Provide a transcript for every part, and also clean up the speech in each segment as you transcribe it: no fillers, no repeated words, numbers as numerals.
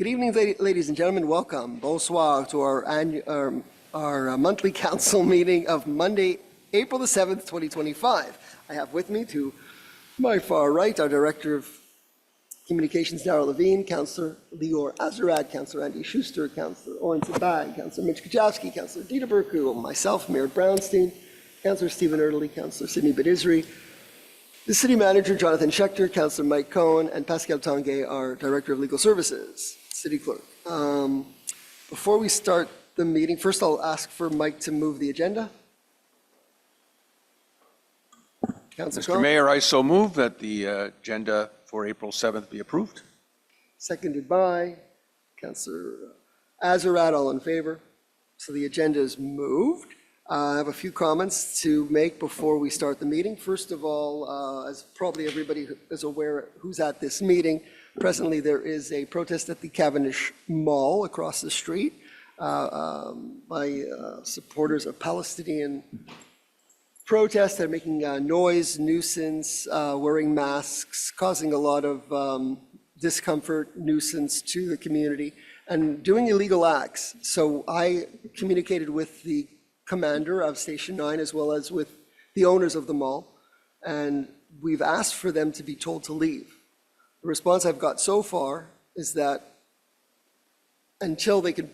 Good evening, ladies and gentlemen. Welcome. Bonsoir to our monthly council meeting of Monday, April the 7th, 2025. I have with me to my far right our Director of Communications, Darrell Levine, Councillor Lior Azarad, Councillor Andy Schuster, Councillor Oren Sabag, Councillor Mitch Kajowski, Councillor Dita Burku, myself, Mayor Brownstein, Councillor Stephen Erdely, Councillor Sidney Badizri, the City Manager, Jonathan Schechter, Councillor Mike Cohen, and Pascal Tanguay, our Director of Legal Services, City Clerk. Before we start the meeting, first I'll ask for Mike to move the agenda. Councillor Mr. Cohen. Mayor, I so move that the agenda for April 7th be approved. Seconded by Councillor Azarad. All in favor? So the agenda is moved. I have a few comments to make before we start the meeting. First of all, as probably everybody is aware who's at this meeting, presently there is a protest at the Cavendish Mall across the street by supporters of Palestinian protests. They're making noise, nuisance, wearing masks, causing a lot of discomfort, nuisance to the community, and doing illegal acts. So I communicated with the commander of Station 9 as well as with the owners of the mall, and we've asked for them to be told to leave. The response I've got so far is that until they can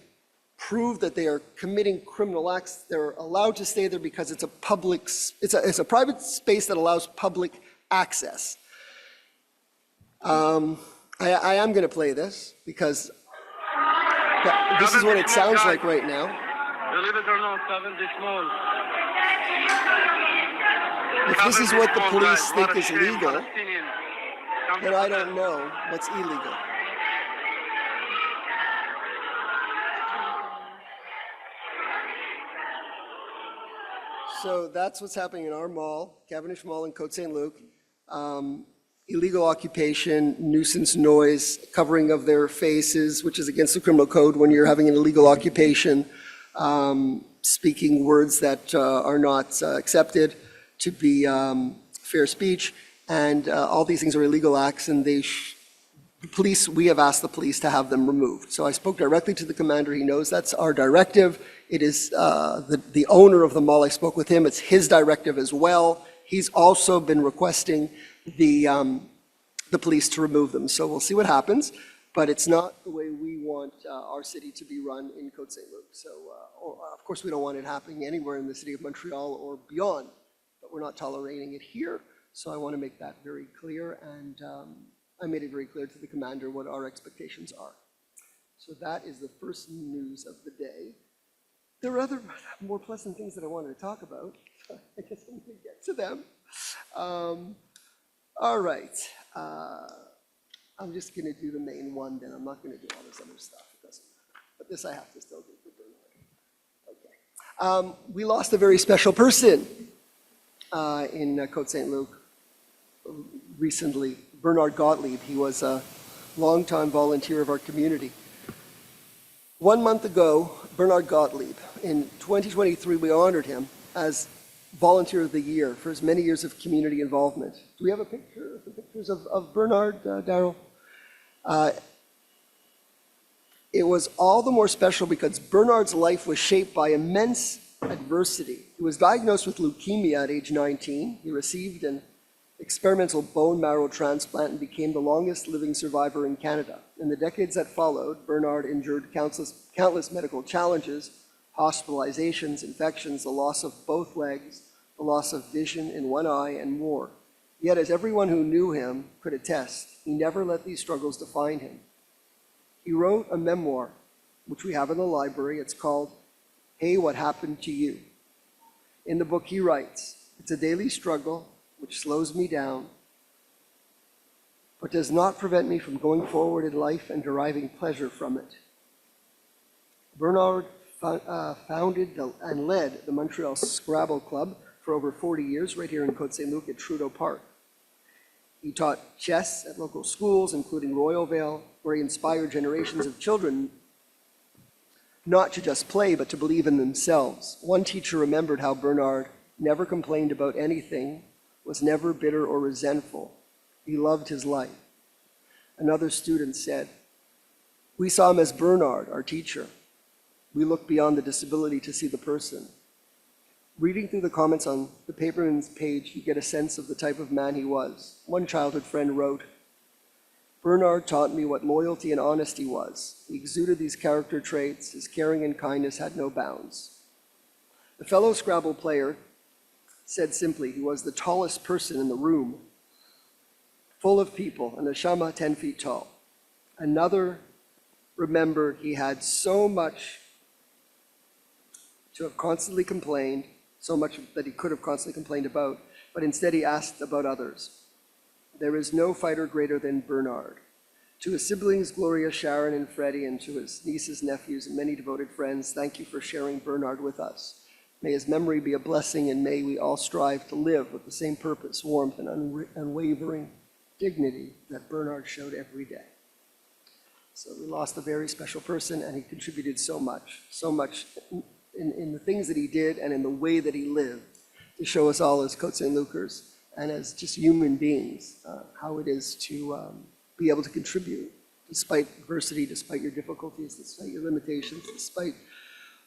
prove that they are committing criminal acts, they're allowed to stay there because it's a private space that allows public access. I am going to play this because this is what it sounds like right now. Believe it or not, Cavendish Mall. If this is what the police think is legal, then I don't know what's illegal. So that's what's happening in our mall, Cavendish Mall in Côte Saint-Luc. Illegal occupation, nuisance noise, covering of their faces, which is against the criminal code when you're having an illegal occupation, speaking words that are not accepted to be fair speech, and all these things are illegal acts, and we have asked the police to have them removed. So I spoke directly to the commander. He knows that's our directive. It is the owner of the mall. I spoke with him. It's his directive as well. He's also been requesting the police to remove them. So we'll see what happens, but it's not the way we want our city to be run in Côte Saint-Luc. So of course we don't want it happening anywhere in the city of Montreal or beyond, but we're not tolerating it here. So I want to make that very clear, and I made it very clear to the commander what our expectations are. So that is the first news of the day. There are other more pleasant things that I wanted to talk about. I guess I'm going to get to them. All right. I'm just going to do the main one, then I'm not going to do all this other stuff. It doesn't matter. But this I have to still do for Bernard. Okay. We lost a very special person in Côte Saint-Luc recently, Bernard Gotlieb. He was a longtime volunteer of our community. 1 month ago, Bernard Gotlieb, in 2023, we honored him as Volunteer of the Year for his many years of community involvement. Do we have a picture, pictures of Bernard, Darrell? It was all the more special because Bernard's life was shaped by immense adversity. He was diagnosed with leukemia at age 19. He received an experimental bone marrow transplant and became the longest living survivor in Canada. In the decades that followed, Bernard endured countless medical challenges, hospitalizations, infections, the loss of both legs, the loss of vision in one eye, and more. Yet, as everyone who knew him could attest, he never let these struggles define him. He wrote a memoir, which we have in the library. It's called Hey, What Happened to You? In the book, he writes, "It's a daily struggle which slows me down, but does not prevent me from going forward in life and deriving pleasure from it." Bernard founded and led the Montreal Scrabble Club for over 40 years right here in Côte Saint-Luc at Trudeau Park. He taught chess at local schools, including Royalvale, where he inspired generations of children not to just play, but to believe in themselves. One teacher remembered how Bernard never complained about anything, was never bitter or resentful. He loved his life. Another student said, We saw him as Bernard, our teacher. We looked beyond the disability to see the person. Reading through the comments on the paperman's page, you get a sense of the type of man he was. One childhood friend wrote, "Bernard taught me what loyalty and honesty was. He exuded these character traits. His caring and kindness had no bounds." The fellow Scrabble player said simply, he was the tallest person in the room, full of people, and a shama 10 feet tall. Another remembered he had so much to have constantly complained, so much that he could have constantly complained about, but instead he asked about others. There is no fighter greater than Bernard. To his siblings, Gloria, Sharon, and Freddie, and to his nieces, nephews, and many devoted friends, thank you for sharing Bernard with us. May his memory be a blessing, and may we all strive to live with the same purpose, warmth, and unwavering dignity that Bernard showed every day. So we lost a very special person, and he contributed so much in the things that he did and in the way that he lived to show us all as Côte Saint-Lucers and as just human beings how it is to be able to contribute despite adversity, despite your difficulties, despite your limitations, despite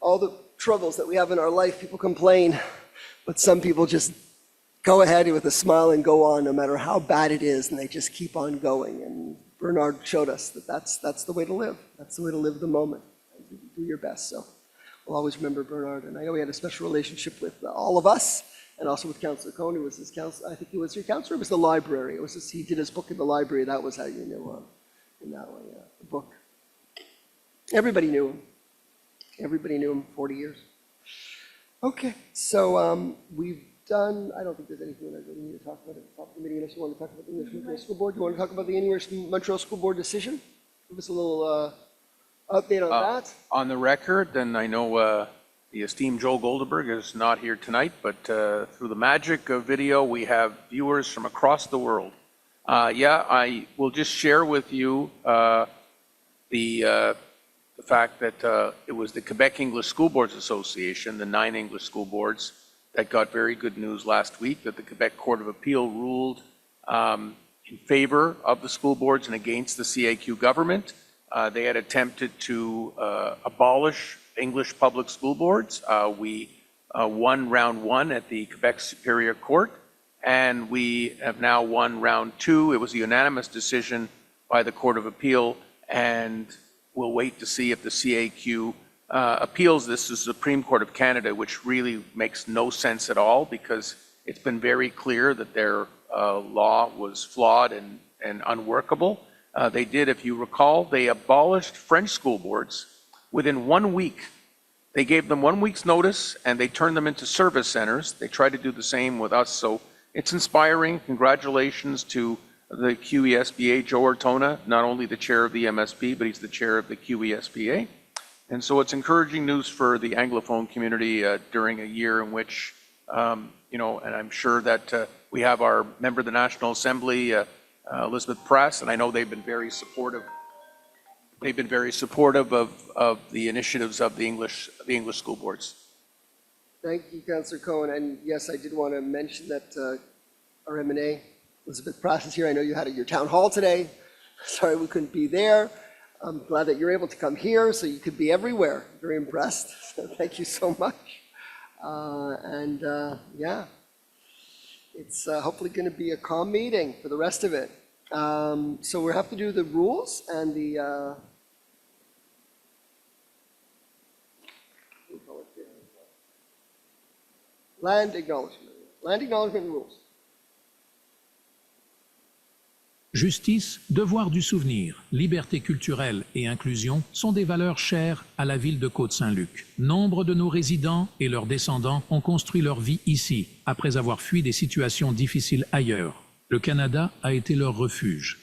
all the troubles that we have in our life. People complain, but some people just go ahead with a smile and go on no matter how bad it is, and they just keep on going. And Bernard showed us that that's the way to live. That's the way to live the moment. Do your best. So we'll always remember Bernard. And I know he had a special relationship with all of us, and also with Councillor Cohn, who was his counselor. I think he was your counselor. It was the library. It was just, he did his book in the library. That was how you knew him. In that way, the book. Everybody knew him. Everybody knew him 40 years. Okay, so we've done, I don't think there's anything that we need to talk about at the top of the meeting unless you want to talk about the English Montreal School Board. You want to talk about the English Montreal School Board decision? Give us a little update on that. On the record, and I know the esteemed Joel Goldenberg is not here tonight, but through the magic of video, we have viewers from across the world. I will just share with you the fact that it was the Quebec English School Boards Association, the 9 English school boards, that got very good news last week that the Quebec Court of Appeal ruled in favor of the school boards and against the CAQ government. They had attempted to abolish English public school boards. We won round 1 at the Quebec Superior Court, and we have now won round 2. It was a unanimous decision by the Court of Appeal, and we'll wait to see if the CAQ appeals this to the Supreme Court of Canada, which really makes no sense at all because it's been very clear that their law was flawed and unworkable. They did, if you recall, they abolished French school boards within 1 week. They gave them 1 week's notice and they turned them into service centers. They tried to do the same with us. So it's inspiring. Congratulations to the QESPA, Joe Ortona, not only the chair of the MSP, but he's the chair of the QESPA. And so it's encouraging news for the Anglophone community during a year in which, and I'm sure that we have our member of the National Assembly, Elizabeth Prass, and I know they've been very supportive. They've been very supportive of the initiatives of the English school boards. Thank you, Councillor Cohen. And yes, I did want to mention that our M&A, Elizabeth Prass, is here. I know you had your town hall today. Sorry we couldn't be there. I'm glad that you're able to come here so you could be everywhere. Very impressed. So thank you so much. Yeah, it's hopefully going to be a calm meeting for the rest of it. So we have to do the rules and the land acknowledgement rules. Justice, devoir du souvenir, liberté culturelle et inclusion sont des valeurs chères à la ville de Côte Saint-Luc. Nombre de nos résidents et leurs descendants ont construit leur vie ici, après avoir fui des situations difficiles ailleurs. Le Canada a été leur refuge.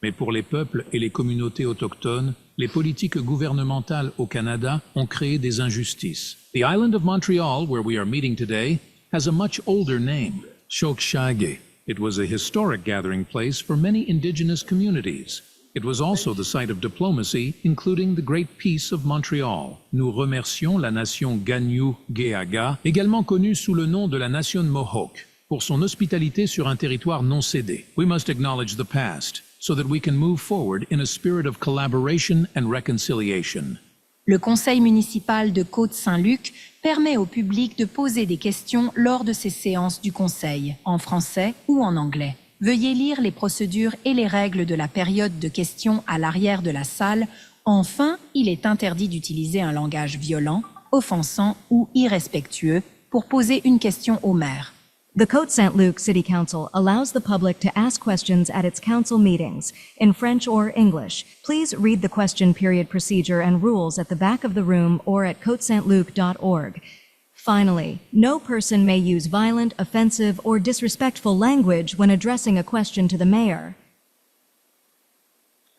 Mais pour les peuples et les communautés autochtones, les politiques gouvernementales au Canada ont créé des injustices. The island of Montreal, where we are meeting today, has a much older name, Chokshage. It was a historic gathering place for many indigenous communities. It was also the site of diplomacy, including the Great Peace of Montreal. Nous remercions la nation Gagnou-Geaga, également connue sous le nom de la nation Mohawk, pour son hospitalité sur un territoire non cédé. We must acknowledge the past. so that we can move forward in a spirit of collaboration and reconciliation. Le Conseil municipal de Côte Saint-Luc permet au public de poser des questions lors de ces séances du Conseil, en français ou en anglais. Veuillez lire les procédures et les règles de la période de questions à l'arrière de la salle. Enfin, il est interdit d'utiliser un langage violent, offensant ou irrespectueux pour poser une question au maire. The Côte Saint-Luc City Council allows the public to ask questions at its council meetings in French or English. Please read the question period procedure and rules at the back of the room or at côtesaintluc.org. Finally, no person may use violent, offensive, or disrespectful language when addressing a question to the mayor.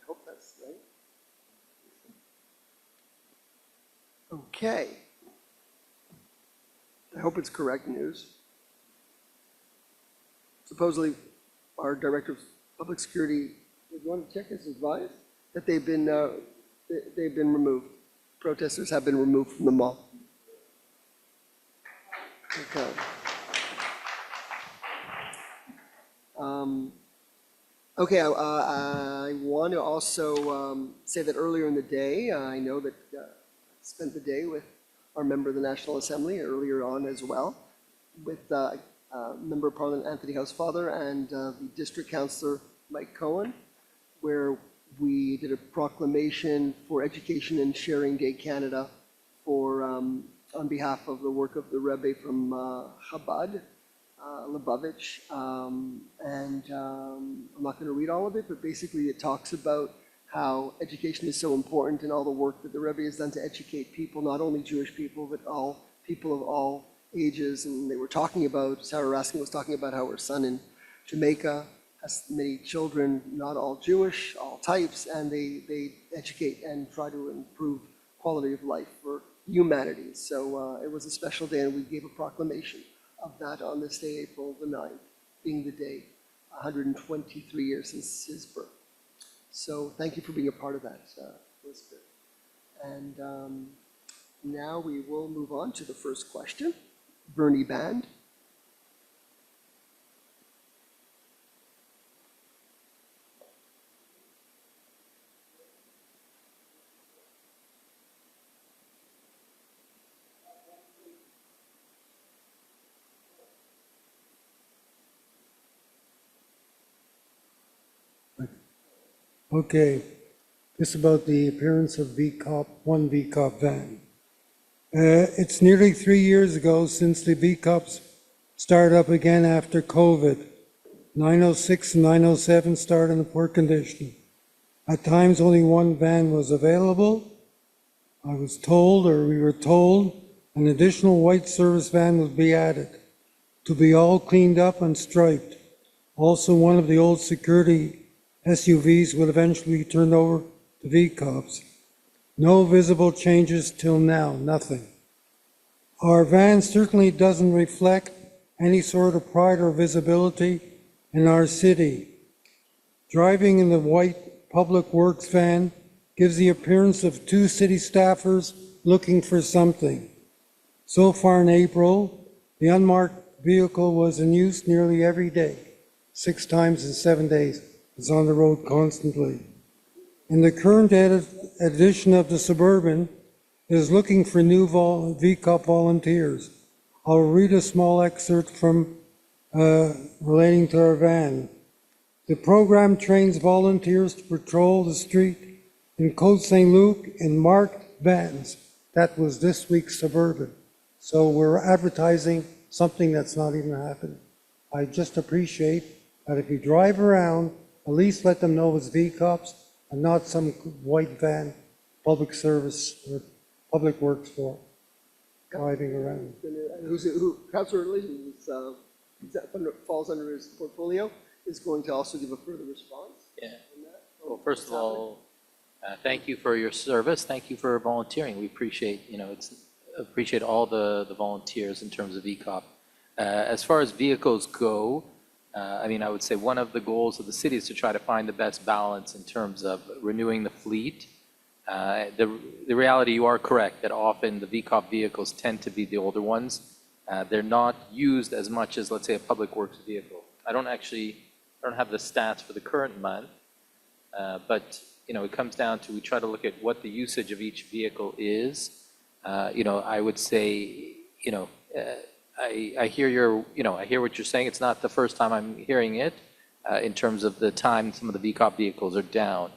I hope that's right. Okay. I hope it's correct news. Supposedly, our Director of Public Security would want to check his advice that they've been removed. Protesters have been removed from the mall. Okay. Okay, I want to also say that earlier in the day, I know that I spent the day with our member of the National Assembly earlier on as well, with Member of Parliament Anthony Housefather and the District Councillor Mike Cohen, where we did a proclamation for Education and Sharing Day Canada for on behalf of the work of the Rebbe from Chabad, Lubavitch, and I'm not going to read all of it, but basically it talks about how education is so important and all the work that the Rebbe has done to educate people, not only Jewish people, but all people of all ages. And they were talking about, Sarah Raskin was talking about how her son in Jamaica has many children, not all Jewish, all types, and they educate and try to improve quality of life for humanity. So it was a special day, and we gave a proclamation of that on this day, April the 9th, being the day 123 years since his birth. So thank you for being a part of that, Elizabeth. And now we will move on to the first question. Bernie Band. Okay, this is about the appearance of one VCOP van. It's nearly 3 years ago since the VCOPs started up again after COVID. 906 and 907 started in poor condition. At times only one van was available. I was told, or we were told, an additional white service van would be added to be all cleaned up and striped. Also, one of the old security SUVs will eventually be turned over to VCOPs. No visible changes till now, nothing. Our van certainly doesn't reflect any sort of pride or visibility in our city. Driving in the white public works van gives the appearance of two city staffers looking for something. So far in April, the unmarked vehicle was in use nearly every day, 6 times in 7 days. It's on the road constantly. In the current edition of the Suburban, it is looking for new VCOP volunteers. I'll read a small excerpt from relating to our van. The program trains volunteers to patrol the street in Côte Saint-Luc in marked vans. That was this week's Suburban. So we're advertising something that's not even happening. I just appreciate that if you drive around, at least let them know it's VCOPs and not some white van, public service or public works for driving around. Councillor Lee, falls under his portfolio, is going to also give a further response. Yeah. Well, first of all, thank you for your service. Thank you for volunteering. We appreciate, appreciate all the volunteers in terms of VCOP. As far as vehicles go, I would say one of the goals of the city is to try to find the best balance in terms of renewing the fleet. The reality, you are correct, that often the VCOP vehicles tend to be the older ones. They're not used as much as, let's say, a public works vehicle. I don't have the stats for the current month, But, it comes down to, we try to look at what the usage of each vehicle is. I would say, I hear I hear what you're saying. It's not the first time I'm hearing it in terms of the time some of the VCOP vehicles are down.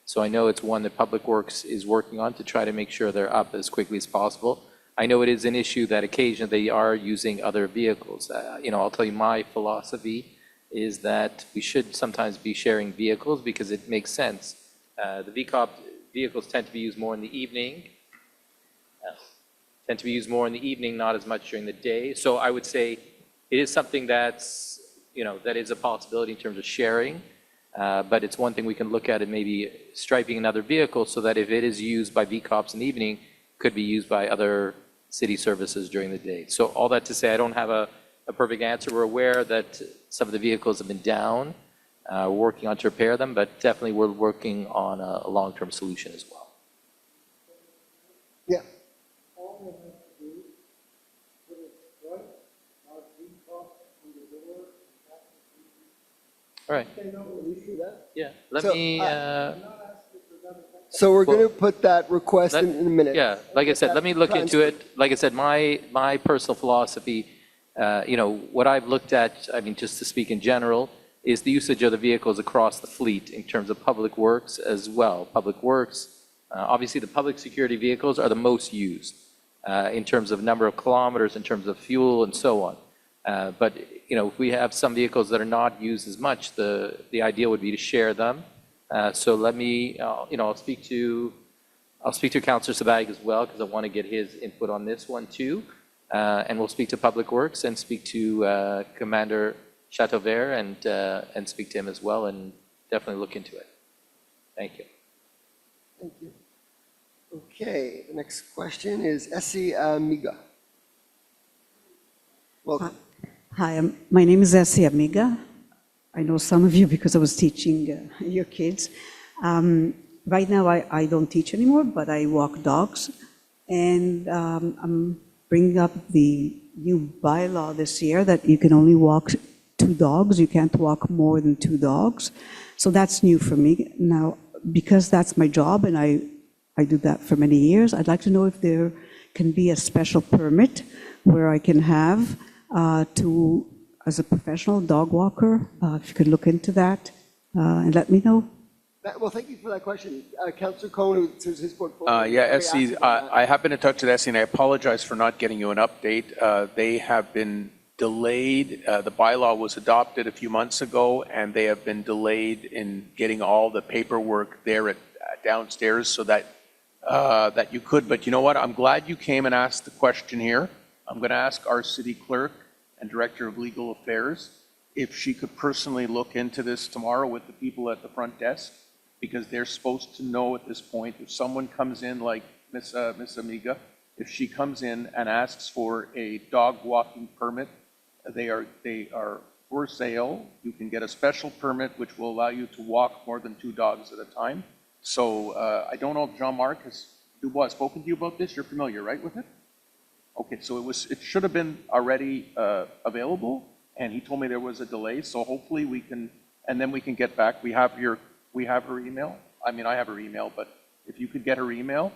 So I know it's one that Public Works is working on to try to make sure they're up as quickly as possible. I know it is an issue that occasionally they are using other vehicles. I'll tell you, my philosophy is that we should sometimes be sharing vehicles because it makes sense. The VCOP vehicles tend to be used more in the evening, not as much during the day. So I would say it is something that's, that is a possibility in terms of sharing. But it's one thing we can look at, and maybe striping another vehicle so that if it is used by VCOPs in the evening, it could be used by other city services during the day. So all that to say, I don't have a perfect answer. We're aware that some of the vehicles have been down. We're working on to repair them, but definitely we're working on a long-term solution as well. Yeah. All right. Yeah. Let me. So we're going to put that request in a minute. Yeah. Like I said, let me look into it. Like I said, my personal philosophy, what I've looked at, I mean, just to speak in general, is the usage of the vehicles across the fleet in terms of Public Works as well. Public Works, obviously the public security vehicles are the most used in terms of number of kilometers, in terms of fuel and so on. But, if we have some vehicles that are not used as much, the idea would be to share them. So let me, I'll speak to Councillor Sabag as well, because I want to get his input on this one too. And we'll speak to Public Works and speak to Commander Chateauvert and speak to him as well, and definitely look into it. Thank you. Thank you. Okay, the next question is Essie Amiga. Welcome. Hi, my name is Essie Amiga. I know some of you because I was teaching your kids. Right now, I don't teach anymore, but I walk dogs. And I'm bringing up the new bylaw this year that you can only walk 2 dogs. You can't walk more than 2 dogs. So that's new for me. Now, because that's my job and I do that for many years, I'd like to know if there can be a special permit where I can have as a professional dog walker, if you could look into that and let me know. Well, thank you for that question. Councillor Cohen, who's his portfolio. Yeah, Essie, I have been in touch with Essie, and I apologize for not getting you an update. They have been delayed. The bylaw was adopted a few months ago, and they have been delayed in getting all the paperwork there downstairs so that that you could. But you know what? I'm glad you came and asked the question here. I'm going to ask our city clerk and director of legal affairs if she could personally look into this tomorrow with the people at the front desk, because they're supposed to know at this point if someone comes in like Miss Amiga, if she comes in and asks for a dog walking permit, they are for sale. You can get a special permit which will allow you to walk more than 2 dogs at a time. So I don't know if Jean-Marc has spoken to you about this. You're familiar, right, with it? Okay, so it should have been already available, and he told me there was a delay. So hopefully we can, and then we can get back. We have her email. I mean, I have her email, but if you could get her email,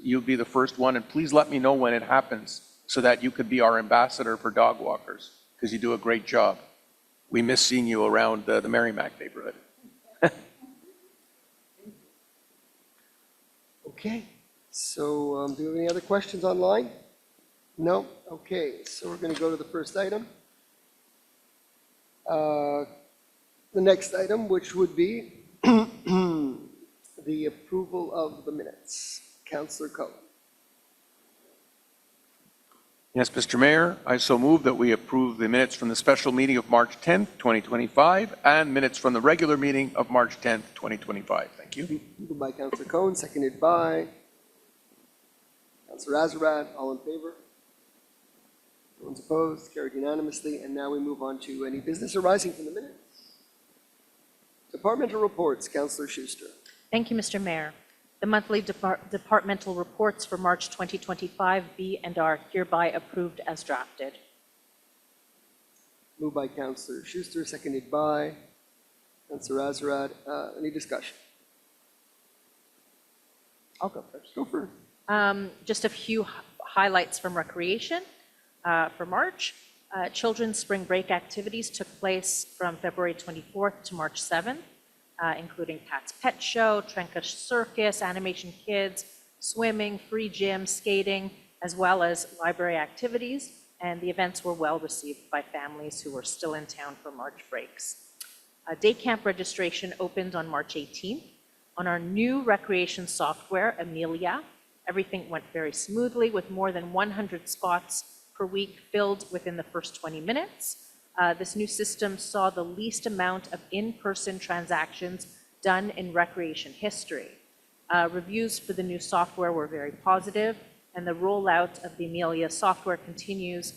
you'd be the first one. And please let me know when it happens so that you could be our ambassador for dog walkers, because you do a great job. We miss seeing you around the Merrimack neighborhood. Okay, so do we have any other questions online? No? Okay, so we're going to go to the first item. The next item, which would be the approval of the minutes. Councillor Cohen. Yes, Mr. Mayor, I so move that we approve the minutes from the special meeting of March 10th, 2025, and minutes from the regular meeting of March 10th, 2025. Thank you. Moved by Councillor Cohen, seconded by Councillor Azarad. All in favor? No one's opposed. Carried unanimously. And now we move on to any business arising from the minutes. Departmental reports. Councillor Schuster. Thank you, Mr. Mayor. The monthly departmental reports for March 2025 be and are hereby approved as drafted. Moved by Councillor Schuster, seconded by Councillor Azarad. Any discussion? I'll go first. Go for it. Just a few highlights from recreation for March. Children's spring break activities took place from February 24th to March 7th, including Pat's Pet Show, Trenka Circus, Animation Kids, swimming, free gym, skating, as well as library activities. And the events were well received by families who were still in town for March breaks. Day camp registration opened on March 18th. On our new recreation software, Amelia, everything went very smoothly with more than 100 spots per week filled within the first 20 minutes. This new system saw the least amount of in-person transactions done in recreation history. Reviews for the new software were very positive, and the rollout of the Amelia software continues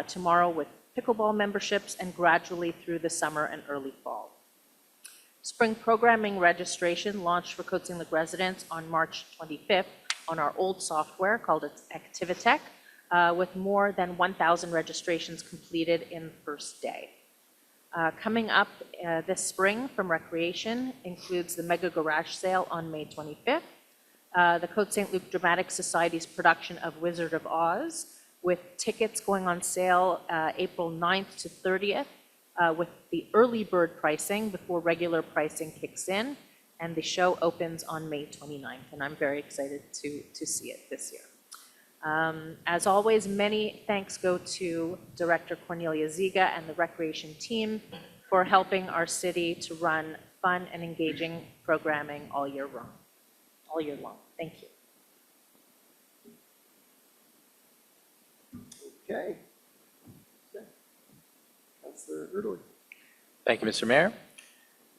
tomorrow with pickleball memberships and gradually through the summer and early fall. Spring programming registration launched for Côte Saint-Luc residents on March 25th on our old software called Activitech, with more than 1,000 registrations completed in the first day. Coming up this spring from recreation includes the Mega Garage Sale on May 25th, the Côte Saint-Luc Dramatic Society's production of Wizard of Oz, with tickets going on sale April 9th to 30th, with the early bird pricing before regular pricing kicks in, and the show opens on May 29th, and I'm very excited to see it this year. As always, many thanks go to Director Cornelia Ziga and the Recreation team for helping our city to run fun and engaging programming all year long. Thank you. Okay. Councillor Erdely. Thank you, Mr. Mayor.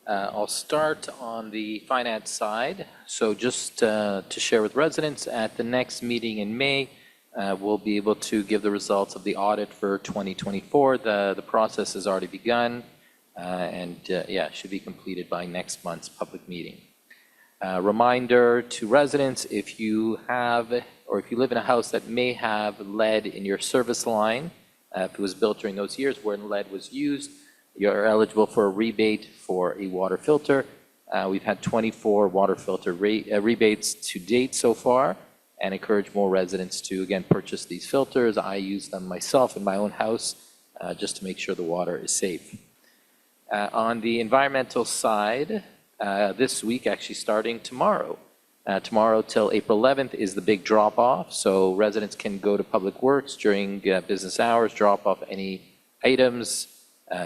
I'll start on the finance side. So just to share with residents, at the next meeting in May, we'll be able to give the results of the audit for 2024. The process has already begun, and should be completed by next month's public meeting. Reminder to residents, if you have, or if you live in a house that may have lead in your service line, if it was built during those years when lead was used, you're eligible for a rebate for a water filter. We've had 24 water filter rebates to date so far, and encourage more residents to, again, purchase these filters. I use them myself in my own house just to make sure the water is safe. On the environmental side, this week, actually starting tomorrow, tomorrow till April 11th is the big drop-off, so residents can go to Public Works during business hours, drop off any items,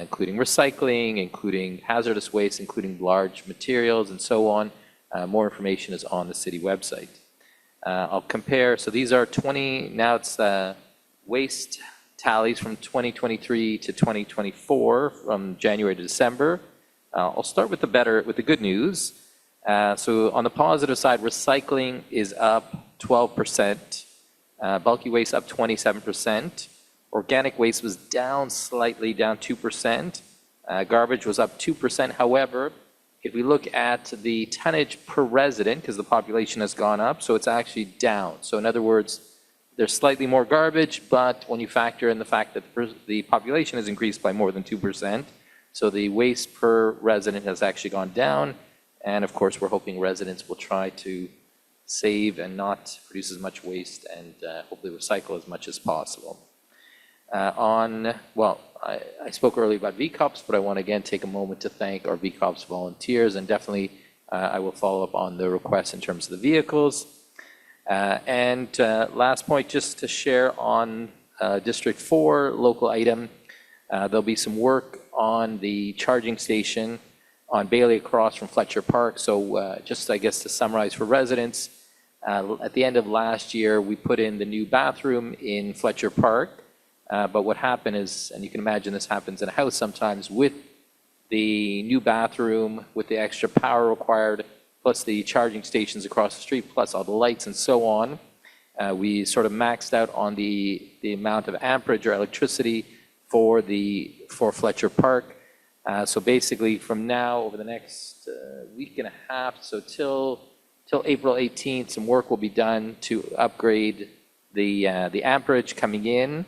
including recycling, including hazardous waste, including large materials, and so on. More information is on the city website. I'll compare, so these are now it's waste tallies from 2023 to 2024, from January to December. I'll start with the good news. So on the positive side, recycling is up 12%, bulky waste up 27%, organic waste was down slightly, down 2%, garbage was up 2%. However, if we look at the tonnage per resident, because the population has gone up, so it's actually down. So in other words, there's slightly more garbage, but when you factor in the fact that the population has increased by more than 2%, so the waste per resident has actually gone down. And of course, we're hoping residents will try to save and not produce as much waste and hopefully recycle as much as possible. I spoke earlier about VCOPs, but I want to again take a moment to thank our VCOPs volunteers, and definitely I will follow up on the requests in terms of the vehicles. Last point, just to share on District 4 local item, there'll be some work on the charging station on Bailey across from Fletcher Park. So just, I guess, to summarize for residents, at the end of last year, we put in the new bathroom in Fletcher Park. But what happened is, and you can imagine this happens in a house sometimes, with the new bathroom, with the extra power required, plus the charging stations across the street, plus all the lights and so on, we sort of maxed out on the amount of amperage or electricity for Fletcher Park. So basically from now over the next week and a half, so till April 18th, some work will be done to upgrade the amperage coming in,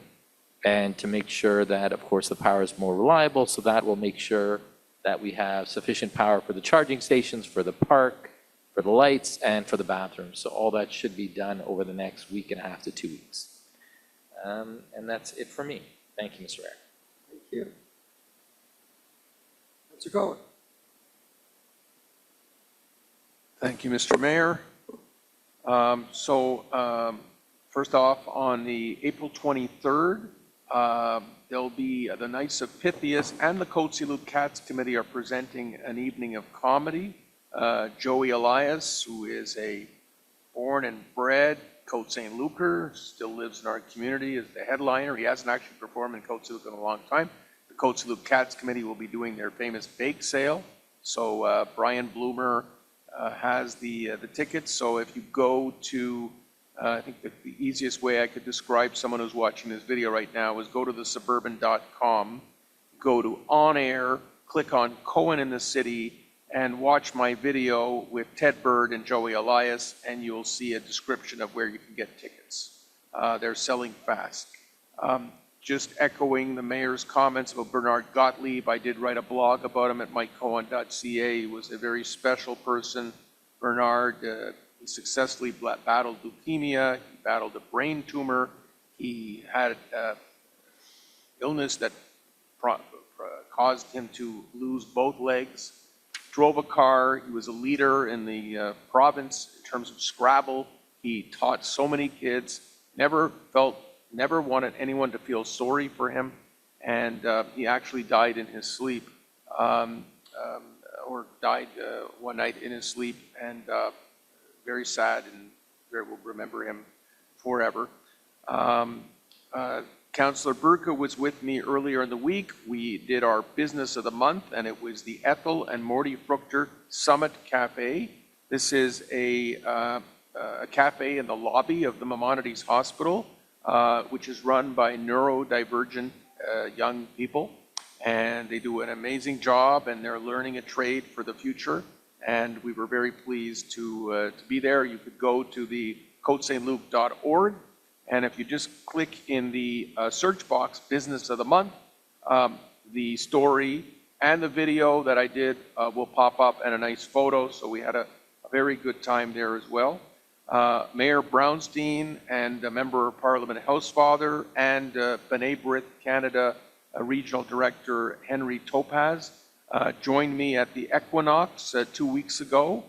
and to make sure that, of course, the power is more reliable. So that will make sure that we have sufficient power for the charging stations, for the park, for the lights and for the bathrooms. So all that should be done over the next week and a half to 2 weeks. And that's it for me. Thank you, Mr. Mayor. Thank you. Mr. Cohen. Thank you, Mr. Mayor. First off, on the April 23rd, there'll be the Knights of Pythias and the Côte Saint-Luc Cats Committee are presenting an evening of comedy. Joey Elias, who is a born and bred Côte Saint-Lucer, still lives in our community, is the headliner. He hasn't actually performed in Côte Saint-Luc in a long time. The Côte Saint-Luc Cats Committee will be doing their famous bake sale. So Brian Bloomer has the tickets. So if you go to, I think the easiest way I could describe someone who's watching this video right now is go to thesuburban.com, go to On Air, click on Cohen in the City, and watch my video with Ted Bird and Joey Elias, and you'll see a description of where you can get tickets. They're selling fast. Just echoing the mayor's comments about Bernard Gotlieb, I did write a blog about him at mikecohen.ca. He was a very special person. Bernard, he successfully battled leukemia, he battled a brain tumor, he had illness that caused him to lose both legs, drove a car, he was a leader in the province in terms of Scrabble, he taught so many kids, never wanted anyone to feel sorry for him, and he actually died in his sleep, or died one night in his sleep, and very sad, and we'll remember him forever. Councillor Burka was with me earlier in the week. We did our business of the month, and it was the Ethel and Morty Fruchter Summit Cafe. This is a cafe in the lobby of the Maimonides Hospital, which is run by neurodivergent young people, and they do an amazing job, and they're learning a trade for the future, and we were very pleased to be there. You could go to the CôteSaintLuc.org, and if you just click in the search box, Business of the Month, the story and the video that I did will pop up, and a nice photo, so we had a very good time there as well. Mayor Brownstein and Member of Parliament Housefather and B'nai B'rith Canada Regional Director Henry Topaz joined me at the Equinox 2 weeks ago.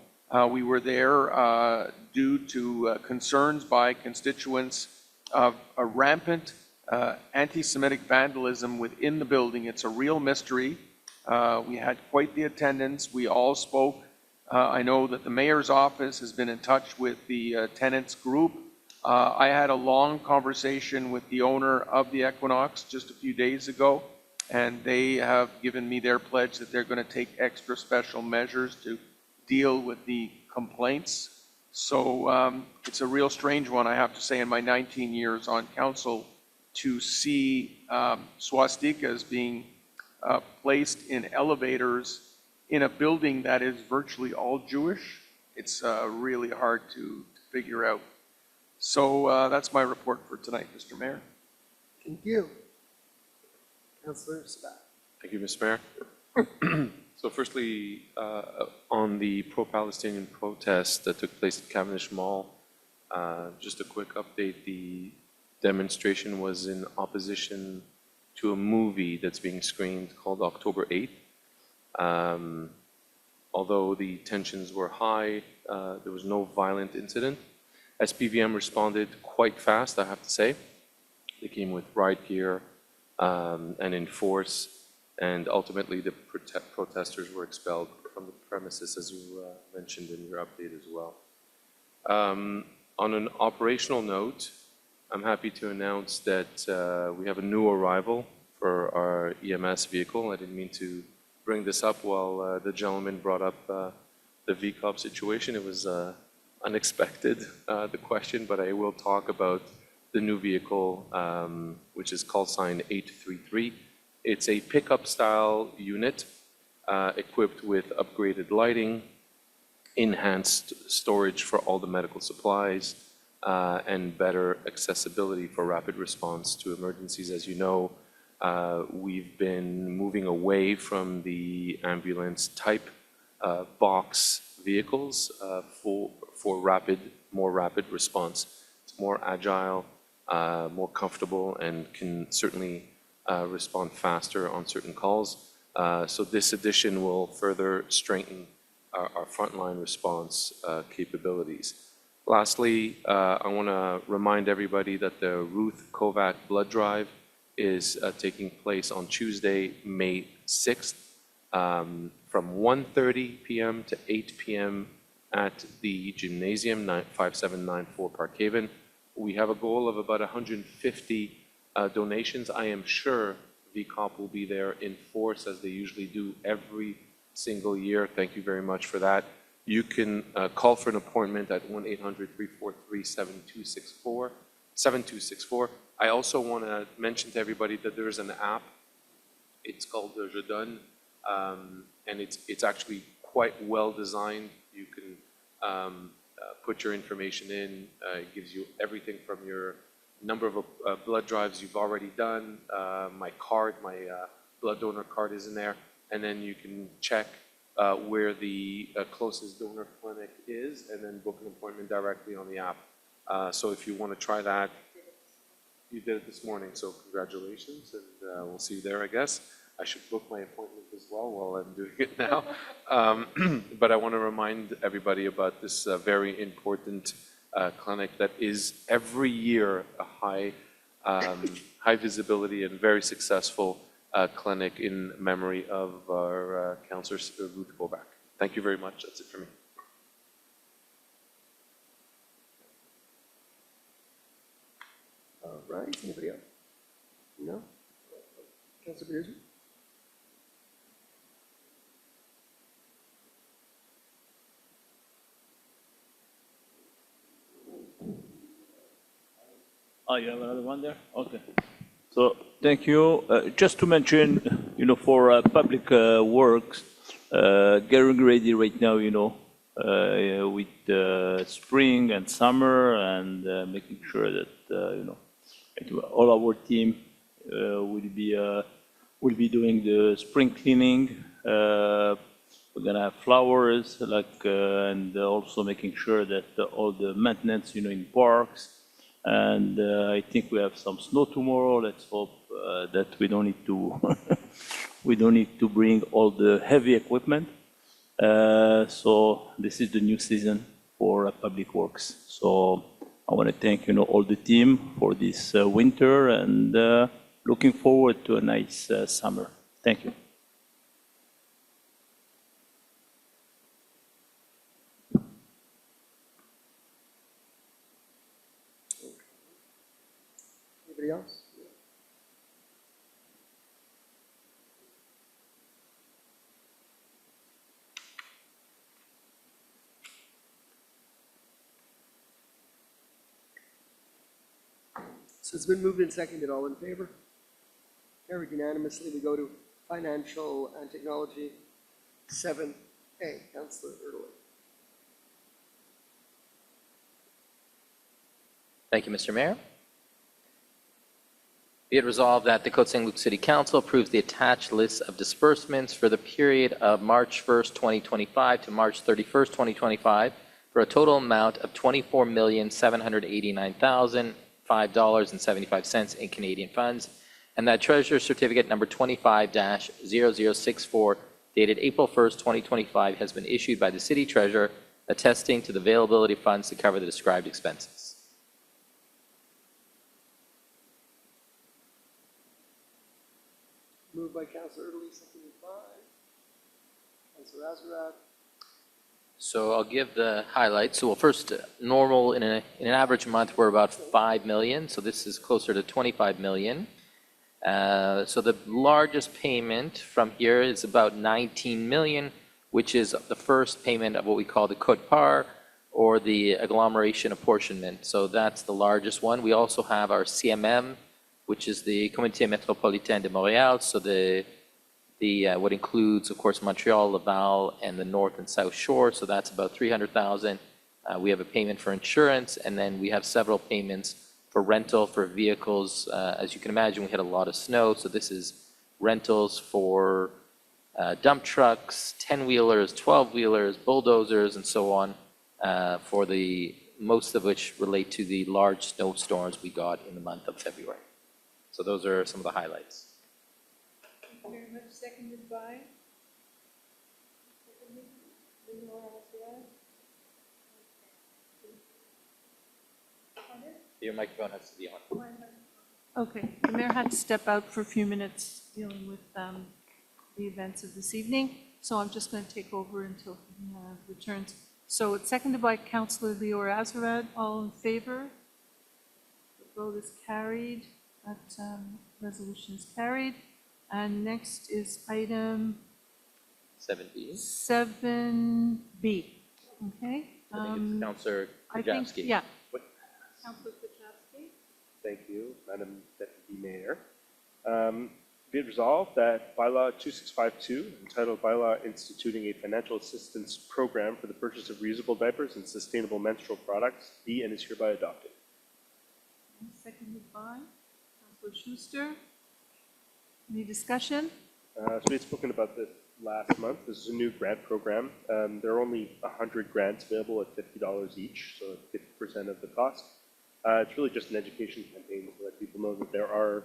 We were there due to concerns by constituents of a rampant anti-Semitic vandalism within the building. It's a real mystery. We had quite the attendance. We all spoke. I know that the mayor's office has been in touch with the tenants group. I had a long conversation with the owner of the Equinox just a few days ago, and they have given me their pledge that they're going to take extra special measures to deal with the complaints. So it's a real strange one, I have to say, in my 19 years on council, to see swastikas being placed in elevators in a building that is virtually all Jewish. It's really hard to figure out. So that's my report for tonight, Mr. Mayor. Thank you. Councillor Sabat. Thank you, Mr. Mayor. So firstly, on the pro-Palestinian protest that took place at Cavendish Mall, just a quick update. The demonstration was in opposition to a movie that's being screened called October 8th. Although the tensions were high, there was no violent incident. SPVM responded quite fast, I have to say. They came with riot gear and in force, and ultimately the protesters were expelled from the premises, as you mentioned in your update as well. On an operational note, I'm happy to announce that we have a new arrival for our EMS vehicle. I didn't mean to bring this up while the gentleman brought up the VCOP situation. It was unexpected, the question, but I will talk about the new vehicle, which is call sign 833. It's a pickup style unit equipped with upgraded lighting, enhanced storage for all the medical supplies, and better accessibility for rapid response to emergencies. As you know, we've been moving away from the ambulance type box vehicles for more rapid response. It's more agile, more comfortable, and can certainly respond faster on certain calls. So this addition will further strengthen our frontline response capabilities. Lastly, I want to remind everybody that the Ruth Kovac blood drive is taking place on Tuesday, May 6th, from 1:30 p.m. to 8 p.m. at the Gymnasium, 5794 Park Haven. We have a goal of about 150 donations. I am sure VCOP will be there in force, as they usually do every single year. Thank you very much for that. You can call for an appointment at 1-800-343-7264. I also want to mention to everybody that there is an app. It's called the Je Donne, and it's actually quite well designed. You can put your information in. It gives you everything from your number of blood drives you've already done. My blood donor card is in there, and then you can check where the closest donor clinic is, and then book an appointment directly on the app. So if you want to try that, you did it this morning, so congratulations, and we'll see you there, I guess. I should book my appointment as well while I'm doing it now. But I want to remind everybody about this very important clinic that is every year a high visibility and very successful clinic in memory of our Councillor Ruth Kovac. Thank you very much. That's it for me. All right, anybody else? No? Councillor Beardsley? Oh, you have another one there? Okay. So, thank you. Just to mention, for public works, getting ready right now, with spring and summer, and making sure that, all our team will be doing the spring cleaning. We're gonna have flowers, and also making sure that all the maintenance, in parks. And I think we have some snow tomorrow. Let's hope that we don't need to bring all the heavy equipment. So this is the new season for public works. So I want to thank all the team for this winter, and looking forward to a nice summer. Thank you. Anybody else? So it's been moved and seconded. All in favor? Carried unanimously. We go to Financial and Technology 7A. Councillor Erdeling. Thank you, Mr. Mayor. Be it resolved that the Côte Saint-Luc City Council approves the attached list of disbursements for the period of March 1st, 2025 to March 31st, 2025 for a total amount of $24,789,005.75 in Canadian funds, and that Treasurer's Certificate number 25-0064 dated April 1st, 2025 has been issued by the City Treasurer, attesting to the availability of funds to cover the described expenses. Moved by Councillor Erdeling, seconded by Councillor Azarad. So I'll give the highlights. So first, normal in an average month, we're about 5 million. So this is closer to 25 million. So the largest payment from here is about 19 million, which is the first payment of what we call the Côte Part, or the agglomeration apportionment. So that's the largest one. We also have our CMM, which is the Comité Métropolitain de Montréal. So what includes, of course, Montreal, Laval, and the North and South Shore. So that's about 300,000. We have a payment for insurance, and then we have several payments for rental for vehicles. As you can imagine, we had a lot of snow, so this is rentals for dump trucks, 10-wheelers, 12-wheelers, bulldozers, and so on, for most of which relate to the large snowstorms we got in the month of February. So those are some of the highlights. Thank you very much. Seconded by? Your microphone has to be on. Okay, the mayor had to step out for a few minutes dealing with the events of this evening, so I'm just going to take over until he returns. So it's seconded by Councillor Leor Azarad. All in favor? The vote is carried. That resolution is carried. And next is item 7B. 7B. Okay? I think it's Councillor I think, Kajavsky. yeah. Councillor Kajavsky. Thank you, Madam Deputy Mayor. Be it resolved that bylaw 2652, entitled Bylaw Instituting a Financial Assistance Program for the Purchase of Reusable Diapers and Sustainable Menstrual Products, be and is hereby adopted. Seconded by Councillor Schuster. Any discussion? So we had spoken about this last month. This is a new grant program. There are only 100 grants available at $50 each, so 50% of the cost. It's really just an education campaign to let people know that there are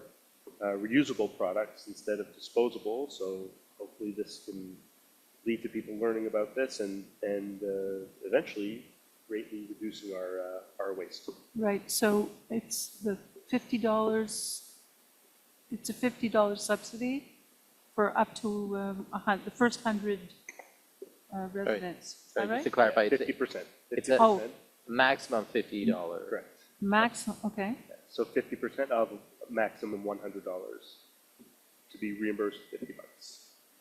reusable products instead of disposable. So hopefully this can lead to people learning about this and eventually greatly reducing our waste. Right, so it's the $50, it's a $50 subsidy for up to the first 100 residents. Is that Just right? to clarify, 50%. it's 50%. Oh. maximum $50. Correct. Maximum, okay. So 50% of maximum $100 to be reimbursed $50.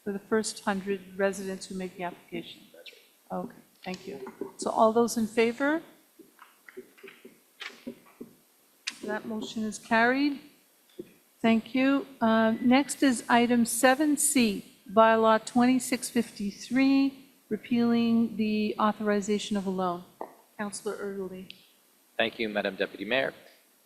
For the first 100 residents who make the application. That's right. Okay, thank you. So all those in favor? That motion is carried. Thank you. Next is item 7C, bylaw 2653, repealing the authorization of a loan. Councillor Erdely. Thank you, Madam Deputy Mayor.